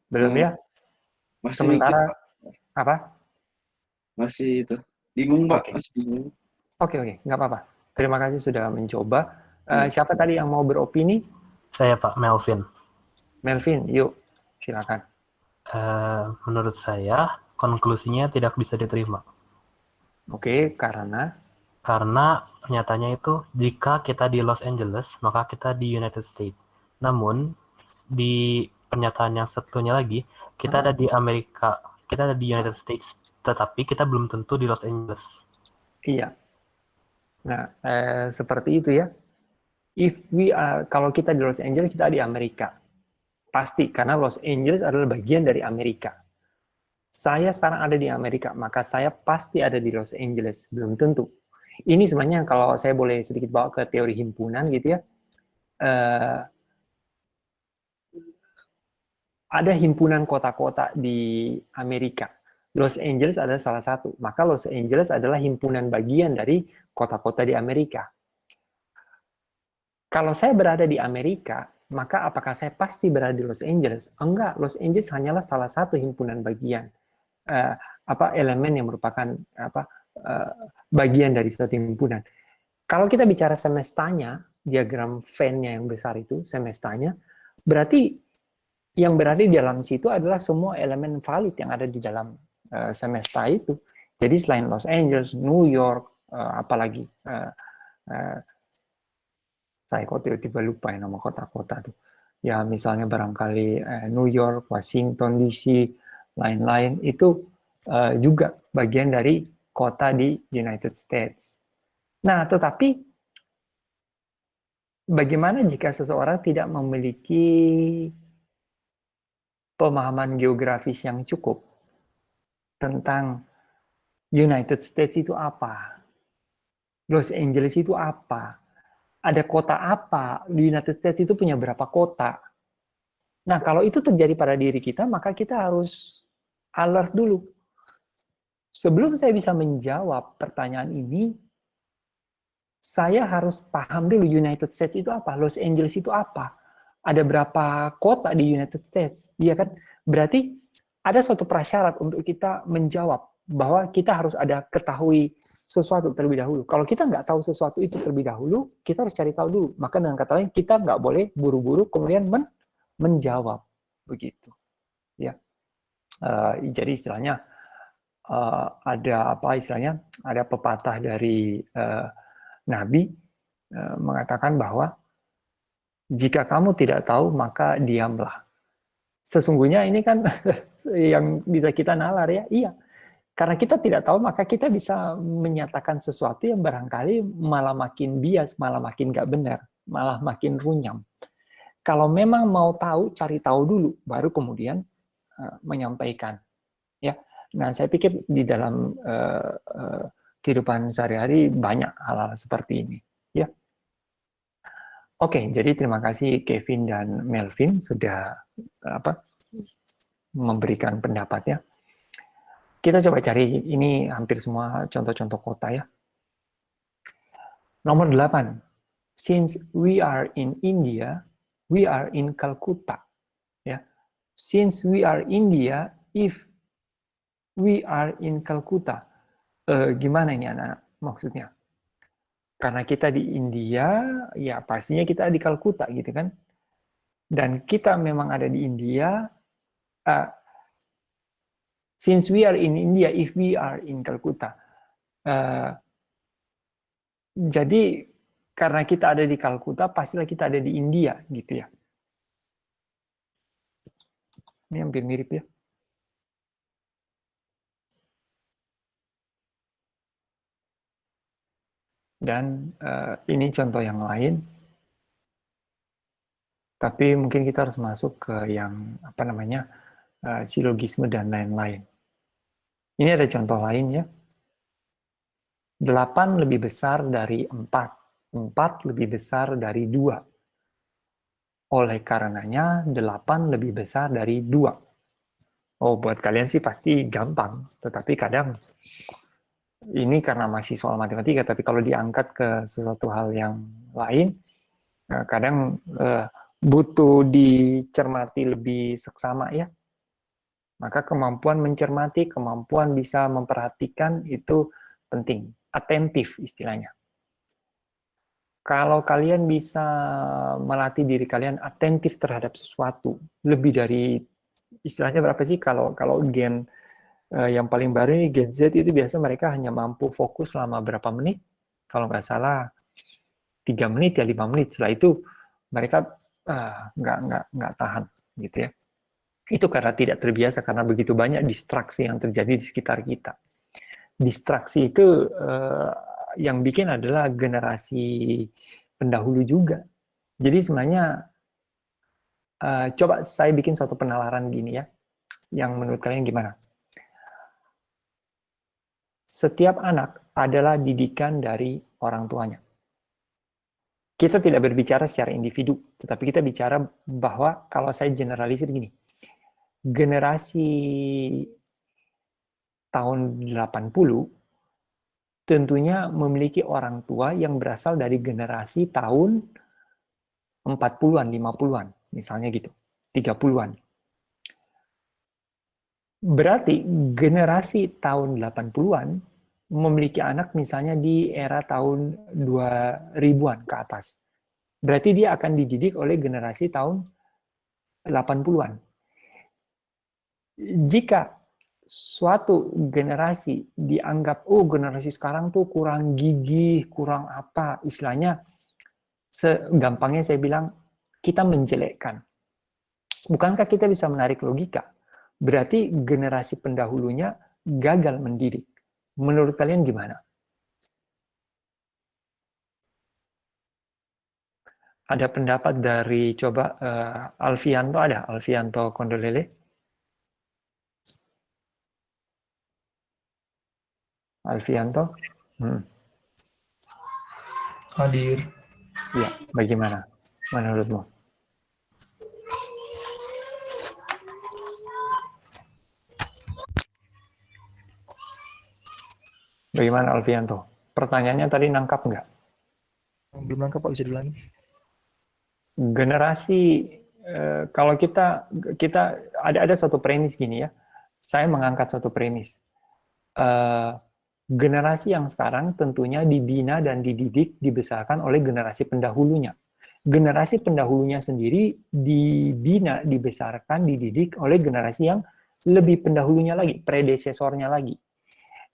Belum Eh, ya? Masih mikir, Sementara Pak. apa? Masih itu. Bingung, Pak. Oke, Masih bingung. oke, nggak apa-apa. Terima kasih sudah mencoba. Iya. Siapa tadi yang mau beropini? Saya Pak Melvin. Melvin, yuk, silakan. Menurut saya, konklusinya tidak bisa diterima. Oke, karena Karena pernyataannya itu, jika kita di Los Angeles, maka kita di United States. Namun, di pernyataan yang satunya lagi, kita ada di Amerika, kita ada di United States, tetapi kita belum tentu di Los Angeles. iya. Nah, seperti itu ya. Kalau kita di Los Angeles, kita di Amerika. Pasti, karena Los Angeles adalah bagian dari Amerika. Saya sekarang ada di Amerika, maka saya pasti ada di Los Angeles. Belum tentu. Ini sebenarnya kalau saya boleh sedikit bawa ke teori himpunan gitu ya. Ada himpunan kota-kota di Amerika. Los Angeles adalah salah satu. Maka Los Angeles adalah himpunan bagian dari kota-kota di Amerika. Kalau saya berada di Amerika, maka apakah saya pasti berada di Los Angeles? Enggak, Los Angeles hanyalah salah satu himpunan bagian. Elemen yang merupakan bagian dari suatu himpunan. Kalau kita bicara semestanya, diagram Venn-nya yang besar itu, semestanya, berarti yang berada di dalam situ adalah semua elemen valid yang ada di dalam semesta itu. Jadi selain Los Angeles, New York, apalagi saya kok tiba-tiba lupa ya nama kota-kota itu. Ya misalnya barangkali New York, Washington DC, lain-lain itu juga bagian dari kota di United States. Nah, tetapi bagaimana jika seseorang tidak memiliki pemahaman geografis yang cukup tentang United States itu apa? Los Angeles itu apa? Ada kota apa? Di United States itu punya berapa kota? Nah, kalau itu terjadi pada diri kita, maka kita harus alert dulu. Sebelum saya bisa menjawab pertanyaan ini, saya harus paham dulu United States itu apa, Los Angeles itu apa, ada berapa kota di United States, iya kan? Berarti ada suatu prasyarat untuk kita menjawab bahwa kita harus ada ketahui sesuatu terlebih dahulu. Kalau kita nggak tahu sesuatu itu terlebih dahulu, kita harus cari tahu dulu. Maka dengan kata lain, kita nggak boleh buru-buru kemudian menjawab begitu. Ya, jadi istilahnya ada apa istilahnya? Ada pepatah dari Nabi mengatakan bahwa jika kamu tidak tahu maka diamlah. Sesungguhnya ini kan yang bisa kita nalar ya, iya. Karena kita tidak tahu maka kita bisa menyatakan sesuatu yang barangkali malah makin bias, malah makin nggak benar, malah makin runyam. Kalau memang mau tahu, cari tahu dulu, baru kemudian menyampaikan. Ya, nah saya pikir di dalam kehidupan sehari-hari banyak hal-hal seperti ini. Ya, oke. Jadi terima kasih Kevin dan Melvin sudah memberikan pendapatnya. Kita coba cari ini hampir semua contoh-contoh kota ya. Nomor 8. Since we are in India, we are in Calcutta. Ya. Since we are India, if we are in Calcutta. Gimana ini anak-anak maksudnya? Karena kita di India, ya pastinya kita di Calcutta gitu kan. Dan kita memang ada di India, since we are in India, if we are in Calcutta. Jadi karena kita ada di Calcutta, pastilah kita ada di India gitu ya. Ini hampir mirip ya. Dan ini contoh yang lain. Tapi mungkin kita harus masuk ke yang apa namanya silogisme dan lain-lain. Ini ada contoh lain ya. 8 lebih besar dari 4. 4 lebih besar dari 2. Oleh karenanya 8 lebih besar dari 2. Oh, buat kalian sih pasti gampang. Tetapi kadang ini karena masih soal matematika, tapi kalau diangkat ke sesuatu hal yang lain, kadang butuh dicermati lebih seksama ya. Maka kemampuan mencermati, kemampuan bisa memperhatikan itu penting, atentif istilahnya. Kalau kalian bisa melatih diri kalian atentif terhadap sesuatu, lebih dari istilahnya berapa sih kalau gen yang paling baru ini Gen Z itu biasa mereka hanya mampu fokus selama berapa menit, kalau nggak salah 3 menit ya 5 menit, setelah itu mereka nggak tahan gitu ya. Itu karena tidak terbiasa, karena begitu banyak distraksi yang terjadi di sekitar kita. Distraksi itu yang bikin adalah generasi pendahulu juga. Jadi sebenarnya coba saya bikin suatu penalaran gini ya, yang menurut kalian gimana? Setiap anak adalah didikan dari orang tuanya. Kita tidak berbicara secara individu, tetapi kita bicara bahwa kalau saya generalisir gini, generasi tahun 80 tentunya memiliki orang tua yang berasal dari generasi tahun 40-an, 50-an, misalnya gitu, 30-an. Berarti generasi tahun 80-an memiliki anak misalnya di era tahun 2000-an ke atas. Berarti dia akan dididik oleh generasi tahun 80-an. Jika suatu generasi dianggap, oh generasi sekarang tuh kurang gigih, kurang apa, istilahnya, segampangnya saya bilang, kita menjelekkan. Bukankah kita bisa menarik logika? Berarti generasi pendahulunya gagal mendidik. Menurut kalian gimana? Ada pendapat dari, coba Alfianto, ada Alfianto Kondolele? Alfianto? Hadir. Ya, bagaimana menurutmu? Bagaimana Alfianto? Pertanyaannya tadi nangkap nggak? Belum nangkap Pak, bisa diulangi? Generasi, kalau kita ada satu premis gini ya, saya mengangkat satu premis. Generasi yang sekarang tentunya dibina dan dididik, dibesarkan oleh generasi pendahulunya. Generasi pendahulunya sendiri dibina, dibesarkan, dididik oleh generasi yang lebih pendahulunya lagi, predesesornya lagi.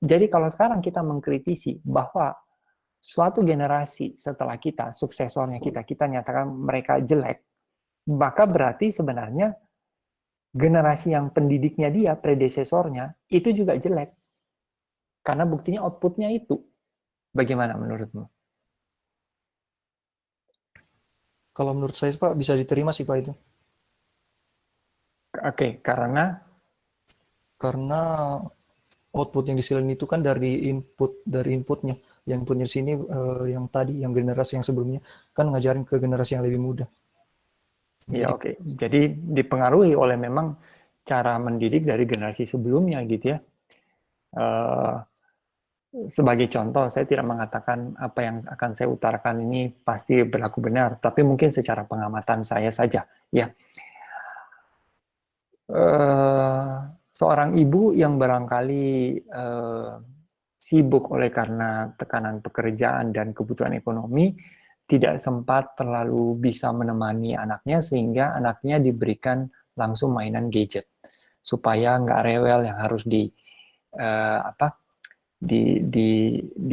Jadi kalau sekarang kita mengkritisi bahwa suatu generasi setelah kita, suksesornya kita nyatakan mereka jelek, maka berarti sebenarnya generasi yang pendidiknya dia, predesesornya, itu juga jelek. Karena buktinya outputnya itu. Bagaimana menurutmu? Kalau menurut saya Pak, bisa diterima sih Pak itu. Oke, karena output yang disilin itu kan dari inputnya. Yang inputnya sini yang tadi, yang generasi yang sebelumnya kan ngajarin ke generasi yang lebih muda. Iya, oke. Jadi dipengaruhi oleh memang cara mendidik dari generasi sebelumnya gitu ya. Sebagai contoh, saya tidak mengatakan apa yang akan saya utarakan ini pasti berlaku benar, tapi mungkin secara pengamatan saya saja ya. Seorang ibu yang barangkali sibuk oleh karena tekanan pekerjaan dan kebutuhan ekonomi, tidak sempat terlalu bisa menemani anaknya, sehingga anaknya diberikan langsung mainan gadget supaya nggak rewel yang harus di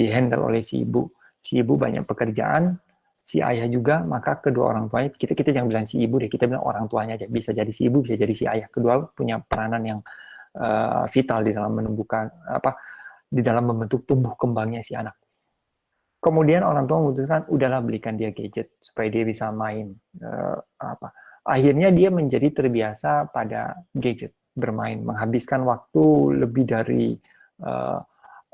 handle oleh si ibu. Si ibu banyak pekerjaan, si ayah juga, maka kedua orang tuanya, kita jangan bilang si ibu deh, kita bilang orang tuanya aja. Bisa jadi si ibu, bisa jadi si ayah. Kedua punya peranan yang vital di dalam menumbuhkan di dalam membentuk tumbuh kembangnya si anak. Kemudian orang tua memutuskan, udahlah belikan dia gadget supaya dia bisa main. Akhirnya dia menjadi terbiasa pada gadget, bermain, menghabiskan waktu lebih dari 4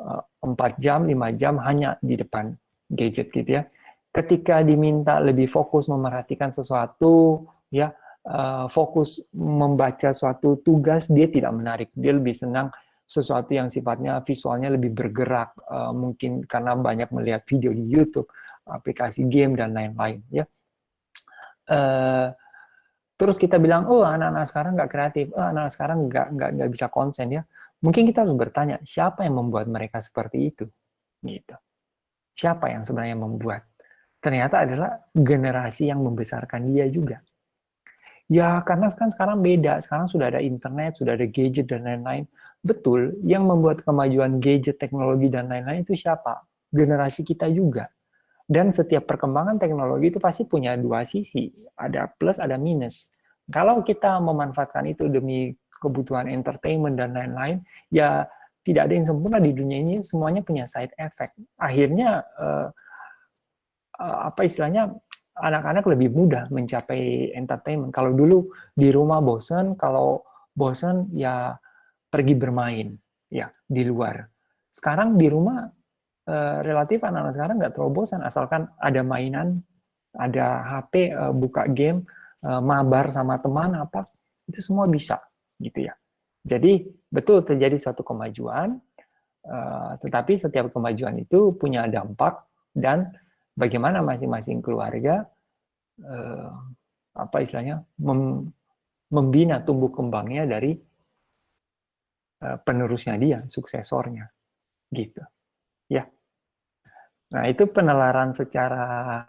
jam, 5 jam hanya di depan gadget gitu ya. Ketika diminta lebih fokus memerhatikan sesuatu, ya fokus membaca suatu tugas, dia tidak menarik. Dia lebih senang sesuatu yang sifatnya visualnya lebih bergerak, mungkin karena banyak melihat video di YouTube, aplikasi game dan lain-lain, ya. Terus kita bilang, oh anak-anak sekarang nggak kreatif, anak-anak sekarang nggak bisa konsen, ya. Mungkin kita harus bertanya, siapa yang membuat mereka seperti itu, gitu. Siapa yang sebenarnya membuat? Ternyata adalah generasi yang membesarkan dia juga. Ya, karena kan sekarang beda. Sekarang sudah ada internet, sudah ada gadget, dan lain-lain. Betul, yang membuat kemajuan gadget, teknologi, dan lain-lain itu siapa? Generasi kita juga. Dan setiap perkembangan teknologi itu pasti punya dua sisi. Ada plus, ada minus. Kalau kita memanfaatkan itu demi kebutuhan entertainment dan lain-lain, ya tidak ada yang sempurna di dunia ini, semuanya punya side effect. Akhirnya, apa istilahnya, anak-anak lebih mudah mencapai entertainment. Kalau dulu di rumah bosan, kalau bosan ya pergi bermain, ya di luar. Sekarang di rumah relatif anak-anak sekarang nggak terlalu bosan, asalkan ada mainan, ada HP, buka game, mabar sama teman apa, itu semua bisa, gitu ya. Jadi betul terjadi suatu kemajuan, tetapi setiap kemajuan itu punya dampak dan bagaimana masing-masing keluarga apa istilahnya membina tumbuh kembangnya dari penerusnya dia, suksesornya, gitu. Ya. Nah, itu penalaran secara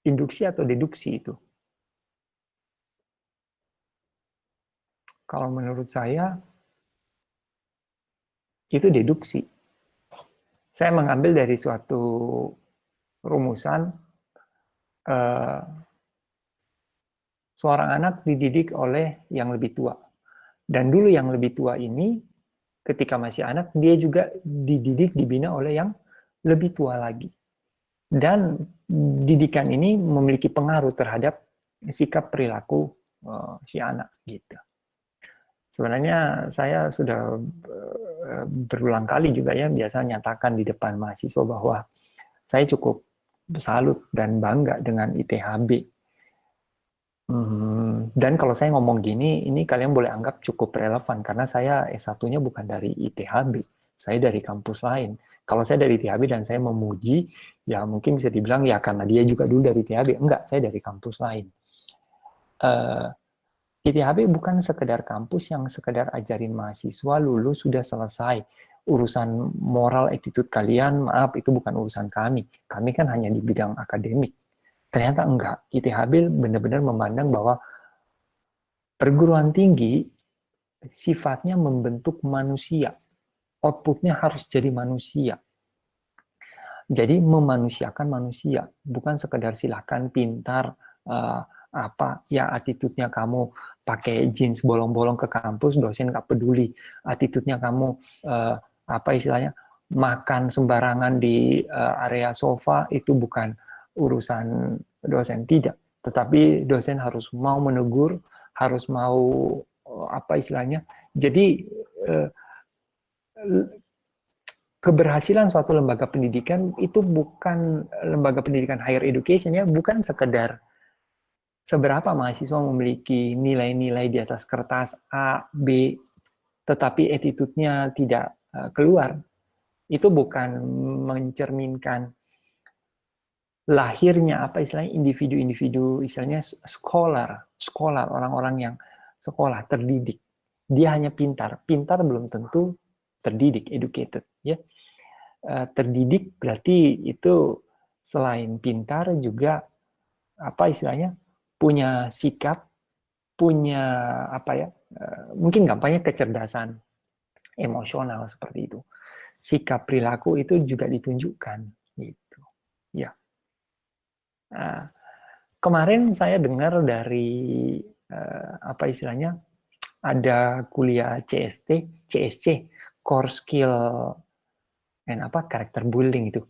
induksi atau deduksi itu. Kalau menurut saya itu deduksi. Saya mengambil dari suatu rumusan, seorang anak dididik oleh yang lebih tua. Dan dulu yang lebih tua ini, ketika masih anak, dia juga dididik, dibina oleh yang lebih tua lagi. Dan didikan ini memiliki pengaruh terhadap sikap perilaku si anak, gitu. Sebenarnya saya sudah berulang kali juga ya biasa nyatakan di depan mahasiswa bahwa saya cukup salut dan bangga dengan ITHB. Dan kalau saya ngomong gini, ini kalian boleh anggap cukup relevan karena saya S1-nya bukan dari ITHB, saya dari kampus lain. Kalau saya dari ITHB dan saya memuji, ya mungkin bisa dibilang ya karena dia juga dulu dari ITHB. Enggak, saya dari kampus lain. ITHB bukan sekedar kampus yang sekedar ajarin mahasiswa lulus sudah selesai. Urusan moral attitude kalian, maaf, itu bukan urusan kami. Kami kan hanya di bidang akademik. Ternyata enggak. ITHB benar-benar memandang bahwa perguruan tinggi sifatnya membentuk manusia. Outputnya harus jadi manusia. Jadi memanusiakan manusia. Bukan sekedar silakan pintar, apa ya attitude-nya kamu pakai jeans bolong-bolong ke kampus, dosen nggak peduli. Attitude-nya kamu apa istilahnya makan sembarangan di area sofa, itu bukan urusan dosen, tidak. Tetapi dosen harus mau menegur, harus mau apa istilahnya. Jadi keberhasilan suatu lembaga pendidikan itu bukan lembaga pendidikan higher education ya, bukan sekedar seberapa mahasiswa memiliki nilai-nilai di atas kertas A, B, tetapi attitude-nya tidak keluar. Itu bukan mencerminkan lahirnya apa istilahnya individu-individu, istilahnya scholar, orang-orang yang sekolah, terdidik. Dia hanya pintar. Pintar belum tentu terdidik, educated, ya. Terdidik berarti itu selain pintar juga apa istilahnya punya sikap, punya apa ya, mungkin gampangnya kecerdasan emosional seperti itu. Sikap perilaku itu juga ditunjukkan, gitu. Ya. Kemarin saya dengar dari apa istilahnya ada kuliah CSC, Core Skill and apa Character Building itu.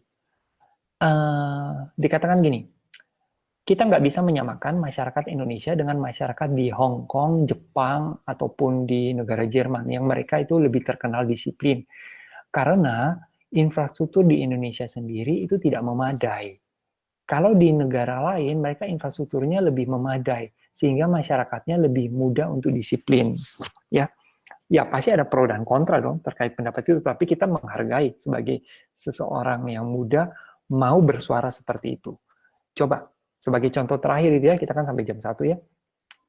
Dikatakan gini. Kita nggak bisa menyamakan masyarakat Indonesia dengan masyarakat di Hong Kong, Jepang, ataupun di negara Jerman, yang mereka itu lebih terkenal disiplin. Karena infrastruktur di Indonesia sendiri itu tidak memadai. Kalau di negara lain, mereka infrastrukturnya lebih memadai, sehingga masyarakatnya lebih mudah untuk disiplin. Ya, Ya pasti ada pro dan kontra dong terkait pendapat itu, tapi kita menghargai sebagai seseorang yang muda mau bersuara seperti itu. Coba sebagai contoh terakhir itu ya, kita kan sampai jam 1 ya.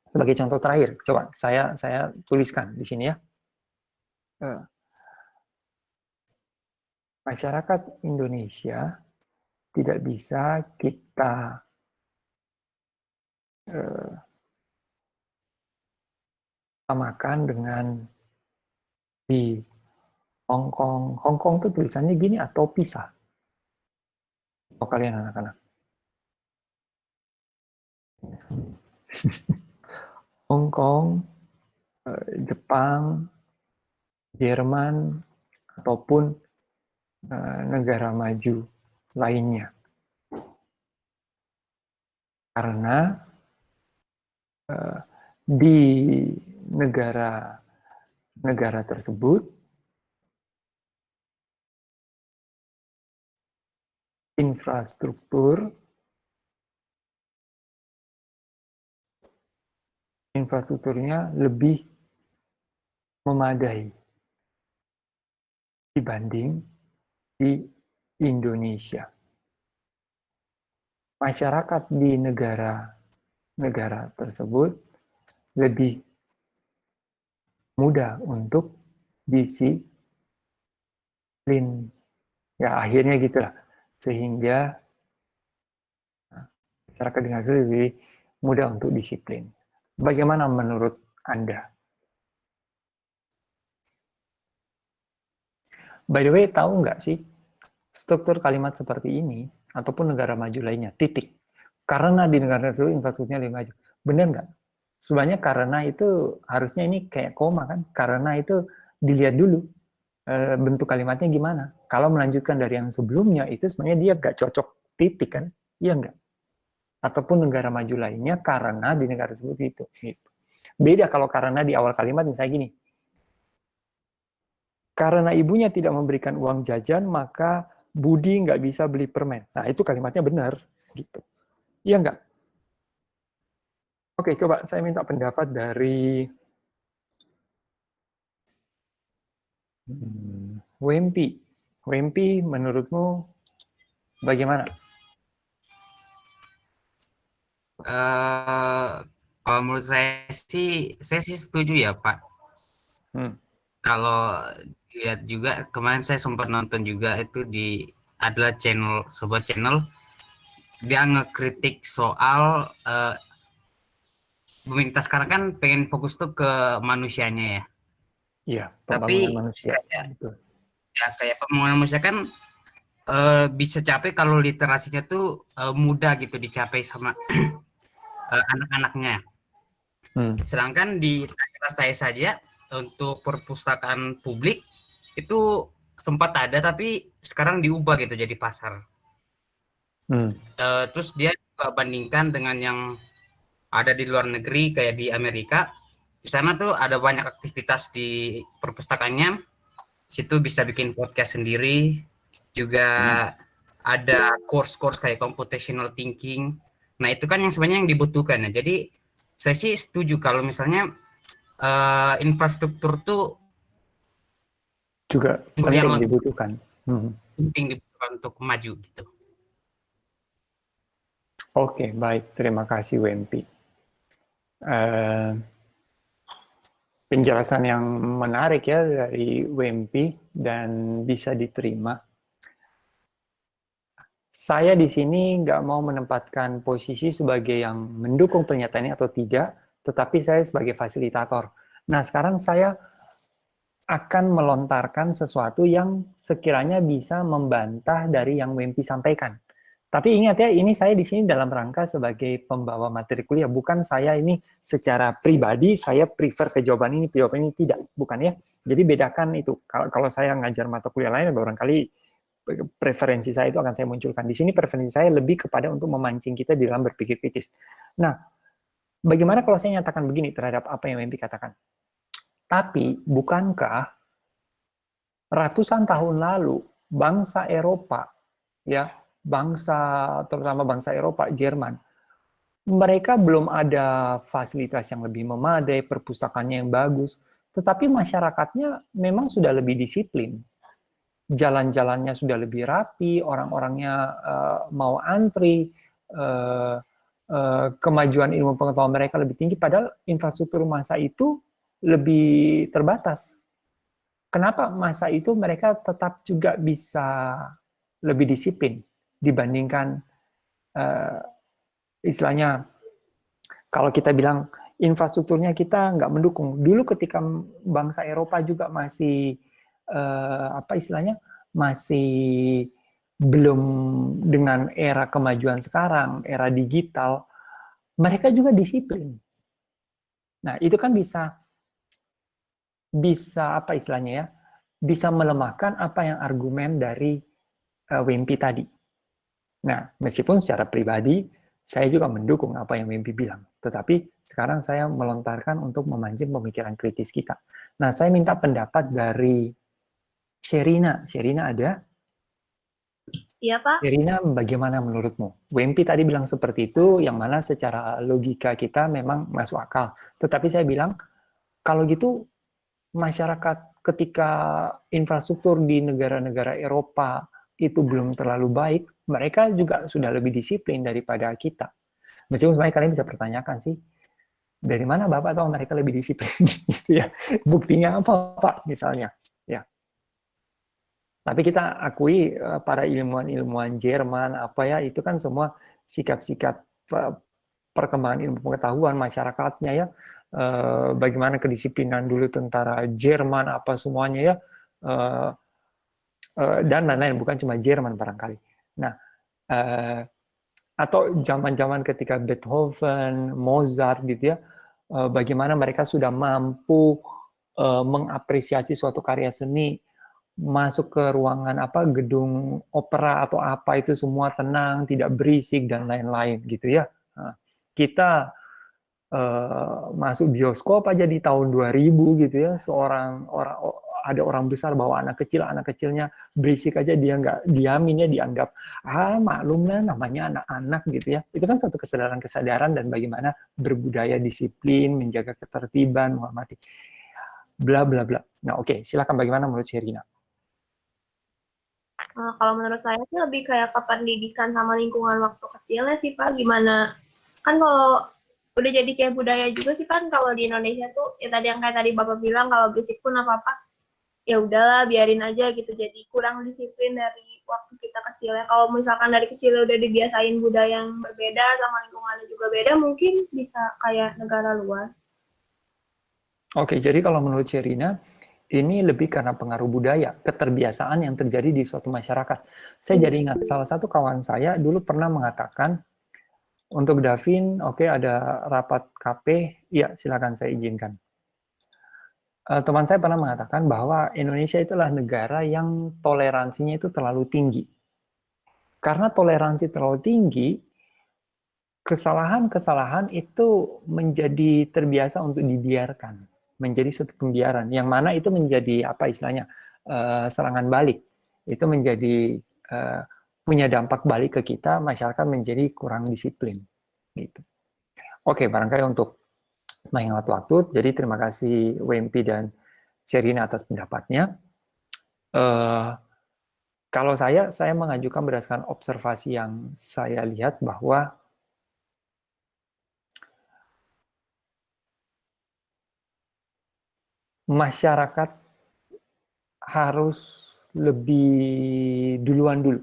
Sebagai contoh terakhir, coba saya tuliskan di sini ya. Masyarakat Indonesia tidak bisa kita samakan dengan di Hong Kong. Hong Kong itu tulisannya gini atau pisah? Oh kalian anak-anak. Hong Kong, Jepang, Jerman, ataupun negara maju lainnya. Karena di negara tersebut infrastrukturnya lebih memadai dibanding di Indonesia. Masyarakat di negara tersebut lebih mudah untuk disiplin. Ya akhirnya gitulah. Sehingga masyarakat di negara lebih mudah untuk disiplin. Bagaimana menurut Anda? By the way, tahu nggak sih struktur kalimat seperti ini ataupun negara maju lainnya, titik. Karena di negara tersebut infrastrukturnya lebih maju. Benar nggak? Sebenarnya karena itu harusnya ini kayak koma kan? Karena itu dilihat dulu bentuk kalimatnya gimana. Kalau melanjutkan dari yang sebelumnya itu sebenarnya dia nggak cocok titik kan? Iya nggak? Ataupun negara maju lainnya karena di negara tersebut itu. Gitu. Beda kalau karena di awal kalimat misalnya gini. Karena ibunya tidak memberikan uang jajan, maka Budi nggak bisa beli permen. Nah, itu kalimatnya benar. Gitu. Iya nggak? Oke, coba saya minta pendapat dari Wempi. Wempi, menurutmu bagaimana? Kalau menurut saya sih setuju ya, Pak. Kalau lihat juga kemarin saya sempat nonton juga itu adalah sebuah channel dia ngekritik soal pemerintah sekarang kan pengen fokus tuh ke manusianya ya. Iya, Tapi pembangunan manusia. Kayak pembangunan manusia kan bisa capai kalau literasinya tuh mudah gitu dicapai sama anak-anaknya. Sedangkan di daerah saya saja untuk perpustakaan publik itu sempat ada tapi sekarang diubah gitu jadi pasar. Terus dia bandingkan dengan yang ada di luar negeri kayak di Amerika. Di sana tuh ada banyak aktivitas di perpustakaannya. Situ bisa bikin podcast sendiri. Juga ada course-course kayak computational thinking. Nah, itu kan yang sebenarnya yang dibutuhkan ya. Jadi saya sih setuju kalau misalnya infrastruktur tuh juga penting dibutuhkan. Penting dibutuhkan untuk maju gitu. Oke, baik. Terima kasih Wempi. Penjelasan yang menarik ya dari Wempi dan bisa diterima. Saya di sini nggak mau menempatkan posisi sebagai yang mendukung pernyataan ini atau tidak, tetapi saya sebagai fasilitator. Nah, sekarang saya akan melontarkan sesuatu yang sekiranya bisa membantah dari yang Wempi sampaikan. Tapi ingat ya, ini saya di sini dalam rangka sebagai pembawa materi kuliah, bukan saya ini secara pribadi saya prefer ke jawaban ini tidak, bukan ya. Jadi bedakan itu. Kalau saya ngajar mata kuliah lain, barangkali preferensi saya itu akan saya munculkan. Di sini preferensi saya lebih kepada untuk memancing kita di dalam berpikir kritis. Nah, bagaimana kalau saya nyatakan begini terhadap apa yang Wempi katakan? Tapi bukankah ratusan tahun lalu bangsa Eropa, ya, terutama bangsa Eropa, Jerman, mereka belum ada fasilitas yang lebih memadai, perpustakaannya yang bagus, tetapi masyarakatnya memang sudah lebih disiplin. Jalan-jalannya sudah lebih rapi, orang-orangnya mau antri, kemajuan ilmu pengetahuan mereka lebih tinggi, padahal infrastruktur masa itu lebih terbatas. Kenapa masa itu mereka tetap juga bisa lebih disiplin dibandingkan istilahnya kalau kita bilang infrastrukturnya kita nggak mendukung. Dulu ketika bangsa Eropa juga masih apa istilahnya masih belum dengan era kemajuan sekarang, era digital, mereka juga disiplin. Nah, itu kan bisa apa istilahnya ya, bisa melemahkan apa yang argumen dari Wempi tadi. Nah, meskipun secara pribadi saya juga mendukung apa yang Wempi bilang, tetapi sekarang saya melontarkan untuk memancing pemikiran kritis kita. Nah, saya minta pendapat dari Sherina. Sherina ada? Iya, Pak. Sherina, bagaimana menurutmu? Wempi tadi bilang seperti itu, yang mana secara logika kita memang masuk akal. Tetapi saya bilang, kalau gitu masyarakat ketika infrastruktur di negara-negara Eropa itu belum terlalu baik, mereka juga sudah lebih disiplin daripada kita. Meskipun sebenarnya kalian bisa pertanyakan sih, dari mana Bapak tahu mereka lebih disiplin? Gitu ya. Buktinya apa, Pak? Misalnya. Ya. Tapi kita akui para ilmuwan-ilmuwan Jerman, apa ya, itu kan semua sikap-sikap perkembangan ilmu pengetahuan masyarakatnya ya, bagaimana kedisiplinan dulu tentara Jerman, apa semuanya ya, dan lain-lain, bukan cuma Jerman barangkali. Nah, atau zaman-zaman ketika Beethoven, Mozart gitu ya, bagaimana mereka sudah mampu mengapresiasi suatu karya seni, masuk ke ruangan apa gedung opera atau apa itu semua tenang, tidak berisik dan lain-lain gitu ya. Nah, kita masuk bioskop aja di tahun 2000 gitu ya, ada orang besar bawa anak kecilnya berisik aja dia nggak diamin ya, dianggap maklum lah namanya anak-anak gitu ya. Itu kan suatu kesadaran dan bagaimana berbudaya disiplin, menjaga ketertiban, menghormati bla bla bla. Nah, oke, silakan bagaimana menurut Sherina? Kalau menurut saya sih lebih kayak ke pendidikan sama lingkungan waktu kecilnya sih Pak. Gimana, kan kalau udah jadi kayak budaya juga sih kan kalau di Indonesia tuh, ya tadi yang kayak tadi Bapak bilang, kalau berisik pun apa-apa, ya udahlah biarin aja gitu. Jadi kurang disiplin dari waktu kita kecilnya. Kalau misalkan dari kecil udah dibiasain budaya yang berbeda sama lingkungannya juga beda, mungkin bisa kayak negara luar. Oke, jadi kalau menurut Sherina, ini lebih karena pengaruh budaya, keterbiasaan yang terjadi di suatu masyarakat. Saya jadi ingat, salah satu kawan saya dulu pernah mengatakan, untuk Davin, oke, ada rapat KP, ya silakan saya izinkan. Teman saya pernah mengatakan bahwa Indonesia itulah negara yang toleransinya itu terlalu tinggi. Karena toleransi terlalu tinggi, kesalahan-kesalahan itu menjadi terbiasa untuk dibiarkan, menjadi suatu pembiaran, yang mana itu menjadi apa istilahnya serangan balik, itu menjadi punya dampak balik ke kita, masyarakat menjadi kurang disiplin gitu. Oke, barangkali untuk menghemat waktu, jadi terima kasih Wempi dan Sherina atas pendapatnya. Kalau saya mengajukan berdasarkan observasi yang saya lihat bahwa masyarakat harus lebih duluan dulu.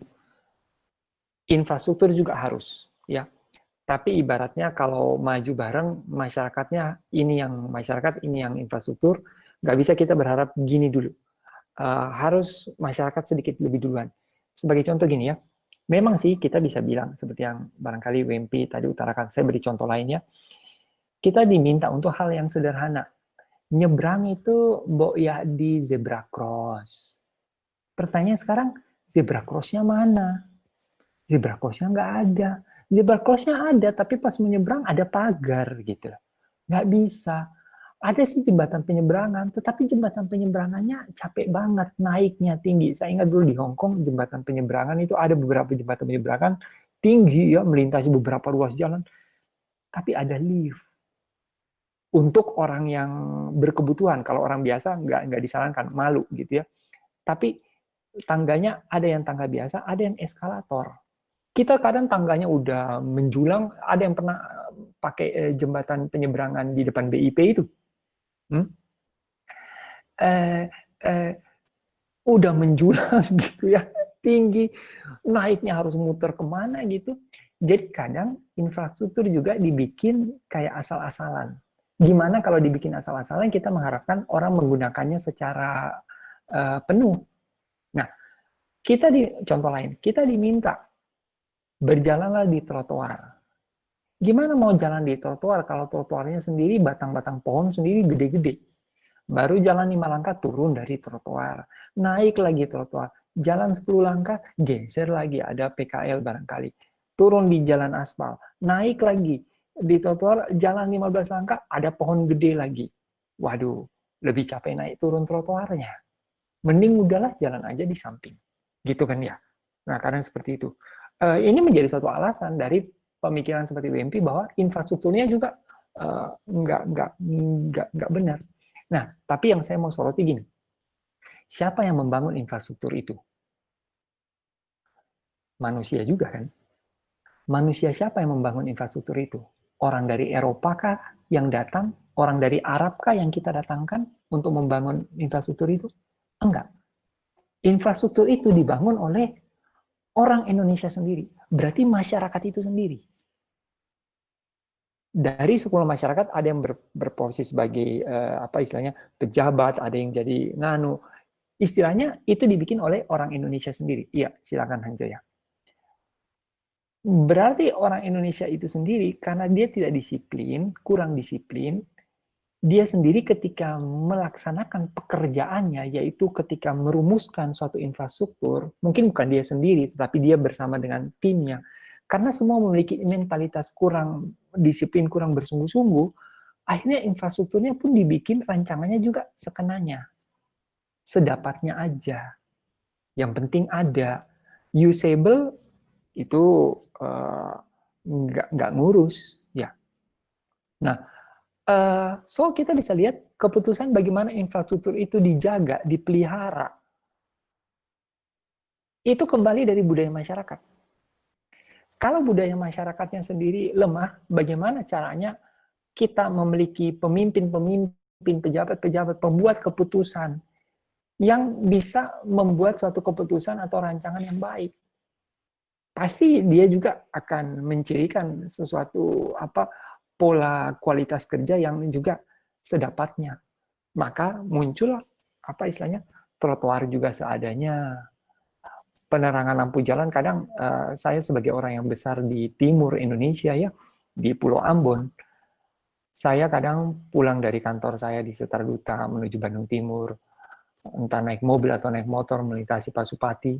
Infrastruktur juga harus, ya. Tapi ibaratnya kalau maju bareng, masyarakatnya ini yang masyarakat, ini yang infrastruktur, nggak bisa kita berharap gini dulu. Harus masyarakat sedikit lebih duluan. Sebagai contoh gini ya, memang sih kita bisa bilang, seperti yang barangkali Wempi tadi utarakan, saya beri contoh lainnya, kita diminta untuk hal yang sederhana. Nyebrang itu ya di zebra cross. Pertanyaan sekarang, zebra cross-nya mana? Zebra cross-nya nggak ada. Zebra cross-nya ada, tapi pas menyeberang ada pagar gitu. Nggak bisa. Ada sih jembatan penyeberangan, tetapi jembatan penyeberangannya capek banget, naiknya tinggi. Saya ingat dulu di Hong Kong, jembatan penyeberangan itu ada beberapa jembatan penyeberangan tinggi ya, melintasi beberapa ruas jalan, tapi ada lift. untuk orang yang berkebutuhan. Kalau orang biasa nggak disarankan, malu gitu ya. Tapi tangganya ada yang tangga biasa, ada yang eskalator. Kita kadang tangganya udah menjulang, ada yang pernah pakai jembatan penyeberangan di depan BIP itu. Udah menjulang gitu ya, tinggi, naiknya harus muter kemana gitu. Jadi kadang infrastruktur juga dibikin kayak asal-asalan. Gimana kalau dibikin asal-asalan, kita mengharapkan orang menggunakannya secara penuh. Nah, contoh lain, kita diminta berjalanlah di trotoar. Gimana mau jalan di trotoar kalau trotoarnya sendiri batang-batang pohon sendiri gede-gede? Baru jalan 5 langkah turun dari trotoar, naik lagi trotoar, jalan 10 langkah geser lagi, ada PKL barangkali, turun di jalan aspal, naik lagi di trotoar, jalan 15 langkah ada pohon gede lagi. Waduh, lebih capek naik turun trotoarnya. Mending udahlah jalan aja di samping, gitu kan ya. Nah, karena seperti itu. Ini menjadi satu alasan dari pemikiran seperti WMP bahwa infrastrukturnya juga nggak benar. Nah, tapi yang saya mau soroti gini, siapa yang membangun infrastruktur itu? Manusia juga kan? Manusia siapa yang membangun infrastruktur itu? Orang dari Eropa kah yang datang? Orang dari Arab kah yang kita datangkan untuk membangun infrastruktur itu? Enggak. Infrastruktur itu dibangun oleh orang Indonesia sendiri. Berarti masyarakat itu sendiri. Dari 10 masyarakat ada yang berposisi sebagai istilahnya pejabat, ada yang jadi nganu. Istilahnya itu dibikin oleh orang Indonesia sendiri. Iya, silakan Hanjaya. Berarti orang Indonesia itu sendiri karena dia tidak disiplin, kurang disiplin, dia sendiri ketika melaksanakan pekerjaannya, yaitu ketika merumuskan suatu infrastruktur, mungkin bukan dia sendiri, tetapi dia bersama dengan timnya. Karena semua memiliki mentalitas kurang disiplin, kurang bersungguh-sungguh, akhirnya infrastrukturnya pun dibikin rancangannya juga sekenanya. Sedapatnya aja. Yang penting ada. Usable, itu nggak ngurus. Ya. Nah, so kita bisa lihat keputusan bagaimana infrastruktur itu dijaga, dipelihara. Itu kembali dari budaya masyarakat. Kalau budaya masyarakatnya sendiri lemah, bagaimana caranya kita memiliki pemimpin-pemimpin, pejabat-pejabat, pembuat keputusan yang bisa membuat suatu keputusan atau rancangan yang baik. Pasti dia juga akan mencirikan sesuatu pola kualitas kerja yang juga sedapatnya. Maka muncul trotoar juga seadanya. Penerangan lampu jalan kadang saya sebagai orang yang besar di timur Indonesia ya, di Pulau Ambon, saya kadang pulang dari kantor saya di Setarduta menuju Bandung Timur, entah naik mobil atau naik motor melintasi Pasupati.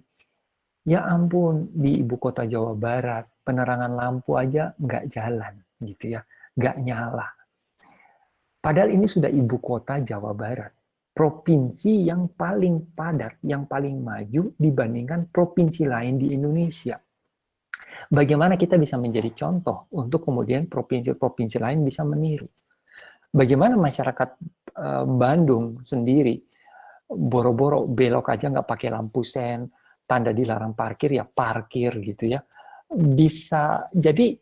Ya ampun, di ibu kota Jawa Barat penerangan lampu aja nggak jalan gitu ya, nggak nyala. Padahal ini sudah ibu kota Jawa Barat. Provinsi yang paling padat, yang paling maju dibandingkan provinsi lain di Indonesia. Bagaimana kita bisa menjadi contoh untuk kemudian provinsi-provinsi lain bisa meniru? Bagaimana masyarakat Bandung sendiri, boro-boro belok aja nggak pakai lampu sen, tanda dilarang parkir ya parkir gitu ya. Bisa, jadi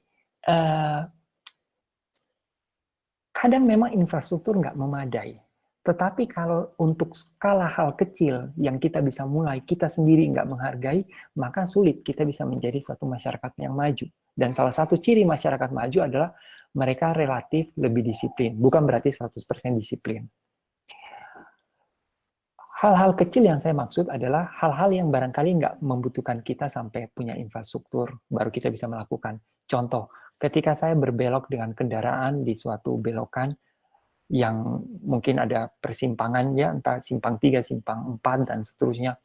kadang memang infrastruktur nggak memadai. Tetapi kalau untuk skala hal kecil yang kita bisa mulai, kita sendiri nggak menghargai, maka sulit kita bisa menjadi suatu masyarakat yang maju. Dan salah satu ciri masyarakat maju adalah mereka relatif lebih disiplin. Bukan berarti 100% disiplin. Hal-hal kecil yang saya maksud adalah hal-hal yang barangkali nggak membutuhkan kita sampai punya infrastruktur, baru kita bisa melakukan. Contoh, ketika saya berbelok dengan kendaraan di suatu belokan, yang mungkin ada persimpangan ya, entah simpang 3, simpang 4, dan seterusnya.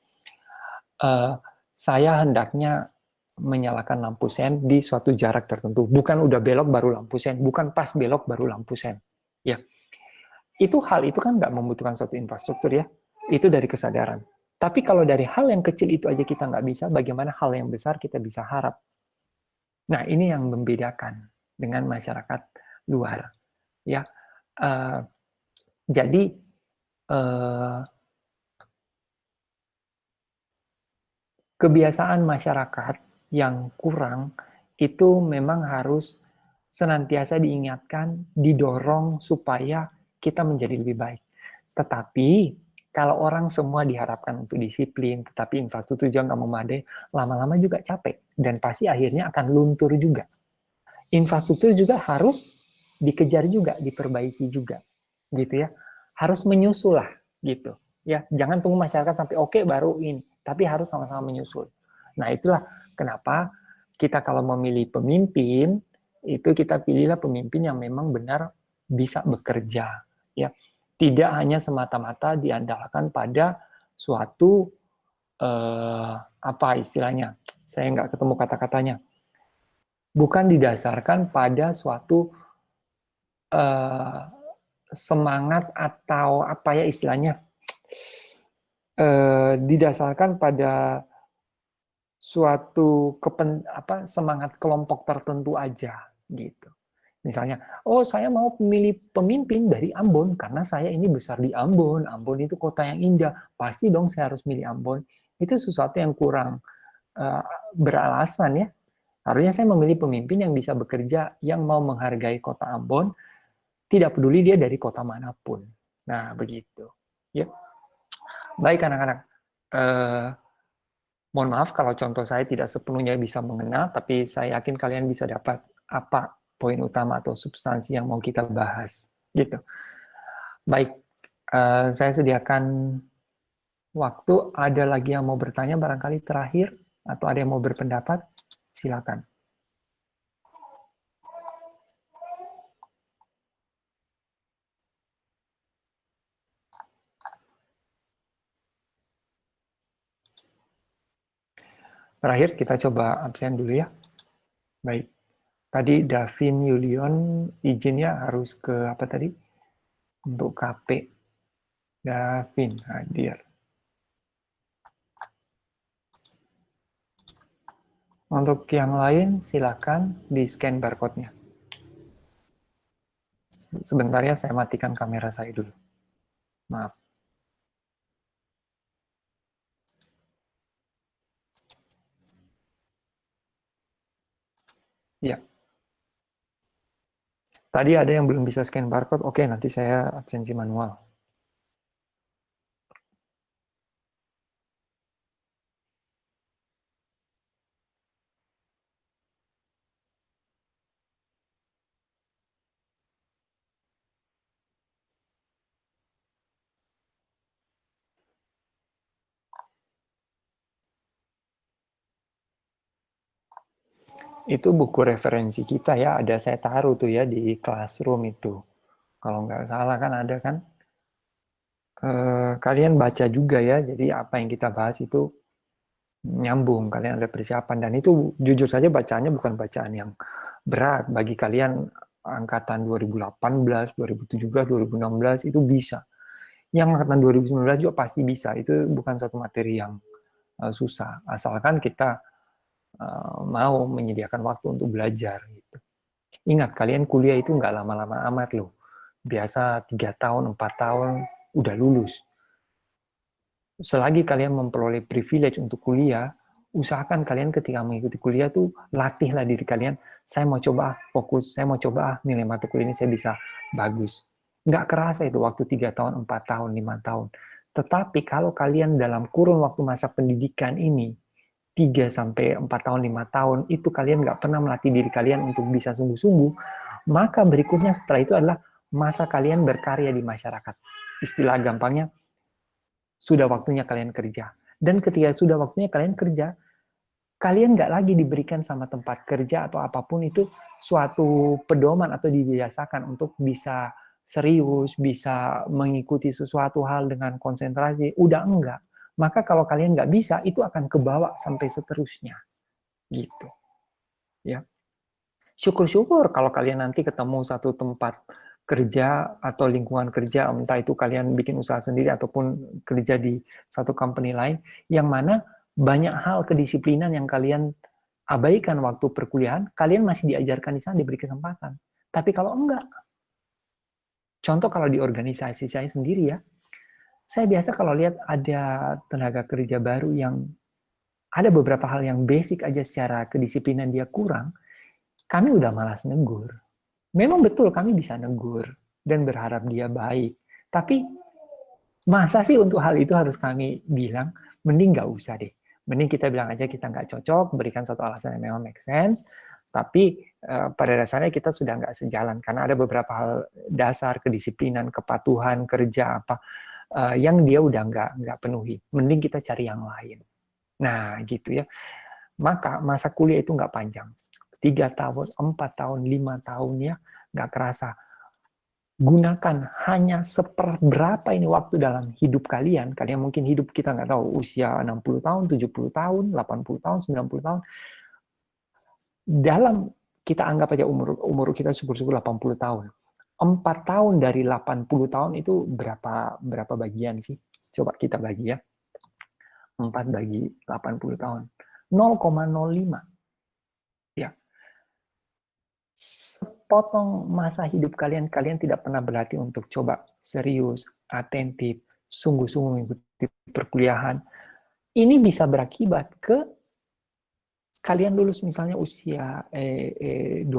Saya hendaknya menyalakan lampu sen di suatu jarak tertentu. Bukan udah belok baru lampu sen, bukan pas belok baru lampu sen. Ya, hal itu kan nggak membutuhkan suatu infrastruktur ya. Itu dari kesadaran. Tapi kalau dari hal yang kecil itu aja kita nggak bisa, bagaimana hal yang besar kita bisa harap? Nah, ini yang membedakan dengan masyarakat luar. Ya. Jadi kebiasaan masyarakat yang kurang itu memang harus senantiasa diingatkan, didorong supaya kita menjadi lebih baik. Tetapi kalau orang semua diharapkan untuk disiplin, tetapi infrastruktur juga nggak memadai, lama-lama juga capek dan pasti akhirnya akan luntur juga. Infrastruktur juga harus dikejar juga, diperbaiki juga, gitu ya. Harus menyusul lah, gitu. Ya, jangan tunggu masyarakat sampai oke baru ini, tapi harus sama-sama menyusul. Nah, itulah kenapa kita kalau memilih pemimpin, itu kita pilihlah pemimpin yang memang benar bisa bekerja, ya. Tidak hanya semata-mata diandalkan pada suatu apa istilahnya? Saya nggak ketemu kata-katanya. Bukan didasarkan pada suatu semangat atau apa ya istilahnya, didasarkan pada suatu semangat kelompok tertentu aja gitu. Misalnya, oh saya mau memilih pemimpin dari Ambon karena saya ini besar di Ambon. Ambon itu kota yang indah, pasti dong saya harus milih Ambon. Itu sesuatu yang kurang beralasan ya. Harusnya saya memilih pemimpin yang bisa bekerja, yang mau menghargai kota Ambon, tidak peduli dia dari kota manapun. Nah, begitu. Ya. Baik anak-anak. Mohon maaf kalau contoh saya tidak sepenuhnya bisa mengena, tapi saya yakin kalian bisa dapat apa poin utama atau substansi yang mau kita bahas. Gitu. Baik, saya sediakan waktu. Ada lagi yang mau bertanya barangkali terakhir? Atau ada yang mau berpendapat? Silakan. Terakhir kita coba absen dulu ya. Baik. Tadi Davin Yulion izinnya harus ke apa tadi? Untuk KP. Davin hadir. Untuk yang lain silakan di-scan barcode-nya. Sebentar ya, saya matikan kamera saya dulu. Maaf. Ya. Tadi ada yang belum bisa scan barcode, oke nanti saya absensi manual. Itu buku referensi kita ya, ada saya taruh tuh ya di classroom itu. Kalau nggak salah kan ada kan. Kalian baca juga ya, jadi apa yang kita bahas itu nyambung, kalian ada persiapan. Dan itu jujur saja bacaannya bukan bacaan yang berat. Bagi kalian angkatan 2018, 2017, 2016 itu bisa. Yang angkatan 2019 juga pasti bisa, itu bukan suatu materi yang susah. Asalkan kita mau menyediakan waktu untuk belajar gitu. Ingat, kalian kuliah itu nggak lama-lama amat loh. Biasa 3 tahun, 4 tahun udah lulus. Selagi kalian memperoleh privilege untuk kuliah, usahakan kalian ketika mengikuti kuliah tuh latihlah diri kalian. Saya mau coba fokus, saya mau coba nilai mata kuliah ini saya bisa bagus. Nggak kerasa itu waktu 3 tahun, 4 tahun, 5 tahun. Tetapi kalau kalian dalam kurun waktu masa pendidikan ini 3 sampai 4 tahun, 5 tahun, itu kalian nggak pernah melatih diri kalian untuk bisa sungguh-sungguh, maka berikutnya setelah itu adalah masa kalian berkarya di masyarakat. Istilah gampangnya, sudah waktunya kalian kerja. Dan ketika sudah waktunya kalian kerja, kalian nggak lagi diberikan sama tempat kerja atau apapun itu suatu pedoman atau dibiasakan untuk bisa serius, bisa mengikuti sesuatu hal dengan konsentrasi. Udah enggak. Maka kalau kalian nggak bisa, itu akan kebawa sampai seterusnya. Gitu. Ya. Syukur-syukur kalau kalian nanti ketemu satu tempat kerja atau lingkungan kerja, entah itu kalian bikin usaha sendiri ataupun kerja di satu company lain, yang mana banyak hal kedisiplinan yang kalian abaikan waktu perkuliahan, kalian masih diajarkan di sana, diberi kesempatan. Tapi kalau enggak, Contoh kalau di organisasi saya sendiri ya, saya biasa kalau lihat ada tenaga kerja baru yang ada beberapa hal yang basic aja secara kedisiplinan dia kurang, kami udah malas negur. Memang betul kami bisa negur dan berharap dia baik. Tapi masa sih untuk hal itu harus kami bilang, mending nggak usah deh. Mending kita bilang aja kita nggak cocok, berikan satu alasan yang memang make sense, tapi pada dasarnya kita sudah nggak sejalan. Karena ada beberapa hal dasar, kedisiplinan, kepatuhan, kerja, apa, yang dia udah nggak penuhi. Mending kita cari yang lain. Nah, gitu ya. Maka masa kuliah itu nggak panjang. 3 tahun, 4 tahun, 5 tahun ya, nggak kerasa. Gunakan hanya seperberapa ini waktu dalam hidup kalian. Kalian mungkin hidup kita nggak tahu, usia 60 tahun, 70 tahun, 80 tahun, 90 tahun. Dalam, kita anggap aja umur kita syukur-syukur 80 tahun. 4 tahun dari 80 tahun itu berapa bagian sih? Coba kita bagi ya. 4 bagi 80 tahun. 0,05. Ya. Sepotong masa hidup kalian tidak pernah berlatih untuk coba serius, atentif, sungguh-sungguh mengikuti perkuliahan. Ini bisa berakibat ke kalian lulus misalnya usia 23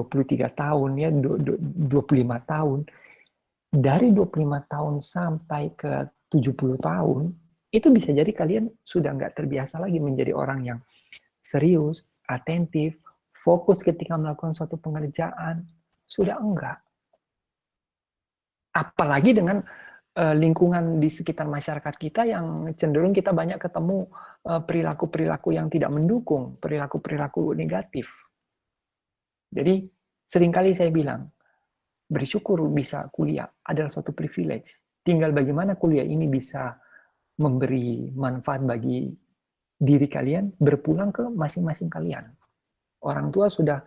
tahun ya, 25 tahun. Dari 25 tahun sampai ke 70 tahun, itu bisa jadi kalian sudah nggak terbiasa lagi menjadi orang yang serius, atentif, fokus ketika melakukan suatu pengerjaan. Sudah enggak. Apalagi dengan lingkungan di sekitar masyarakat kita yang cenderung kita banyak ketemu perilaku-perilaku yang tidak mendukung, perilaku-perilaku negatif. Jadi seringkali saya bilang, bersyukur bisa kuliah adalah suatu privilege. Tinggal bagaimana kuliah ini bisa memberi manfaat bagi diri kalian, berpulang ke masing-masing kalian. Orang tua sudah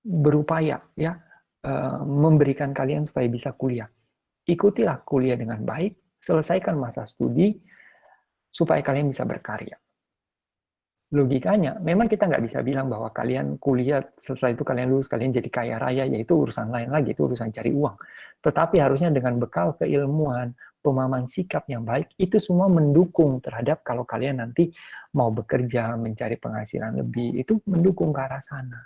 berupaya ya memberikan kalian supaya bisa kuliah. Ikutilah kuliah dengan baik, selesaikan masa studi supaya kalian bisa berkarya. Logikanya, memang kita nggak bisa bilang bahwa kalian kuliah setelah itu kalian lulus, kalian jadi kaya raya, yaitu urusan lain lagi, itu urusan cari uang. Tetapi harusnya dengan bekal keilmuan, pemahaman sikap yang baik, itu semua mendukung terhadap kalau kalian nanti mau bekerja, mencari penghasilan lebih, itu mendukung ke arah sana.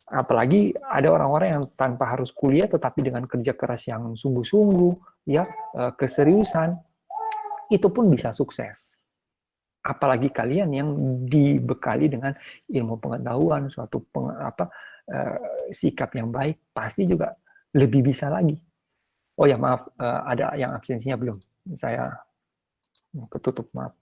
Apalagi ada orang-orang yang tanpa harus kuliah tetapi dengan kerja keras yang sungguh-sungguh ya, keseriusan, itu pun bisa sukses. Apalagi kalian yang dibekali dengan ilmu pengetahuan, suatu sikap yang baik, pasti juga lebih bisa lagi. Oh ya maaf, ada yang absensinya belum, saya ketutup, maaf.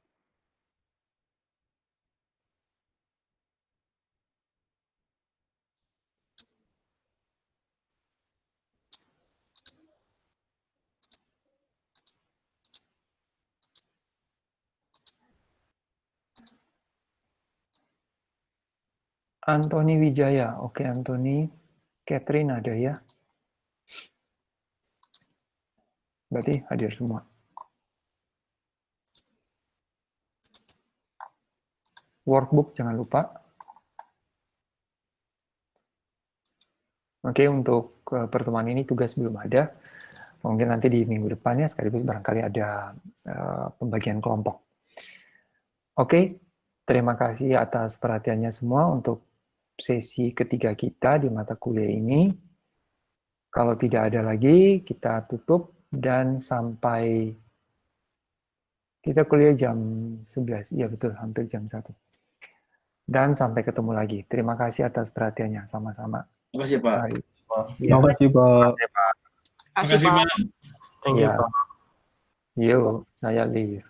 Anthony Wijaya, oke Anthony. Catherine ada ya? Berarti hadir semua. Workbook jangan lupa. Oke, untuk pertemuan ini tugas belum ada. Mungkin nanti di minggu depannya sekaligus barangkali ada pembagian kelompok. Oke, terima kasih atas perhatiannya semua untuk sesi ketiga kita di mata kuliah ini. Kalau tidak ada lagi, kita tutup dan sampai kita kuliah jam 11. Iya betul, hampir jam 1. Dan sampai ketemu lagi. Terima kasih atas perhatiannya. Sama-sama. Terima kasih, Pak. Terima kasih, Pak. Terima kasih, Pak. Thank you, Ya. Pak. Yo, saya leave.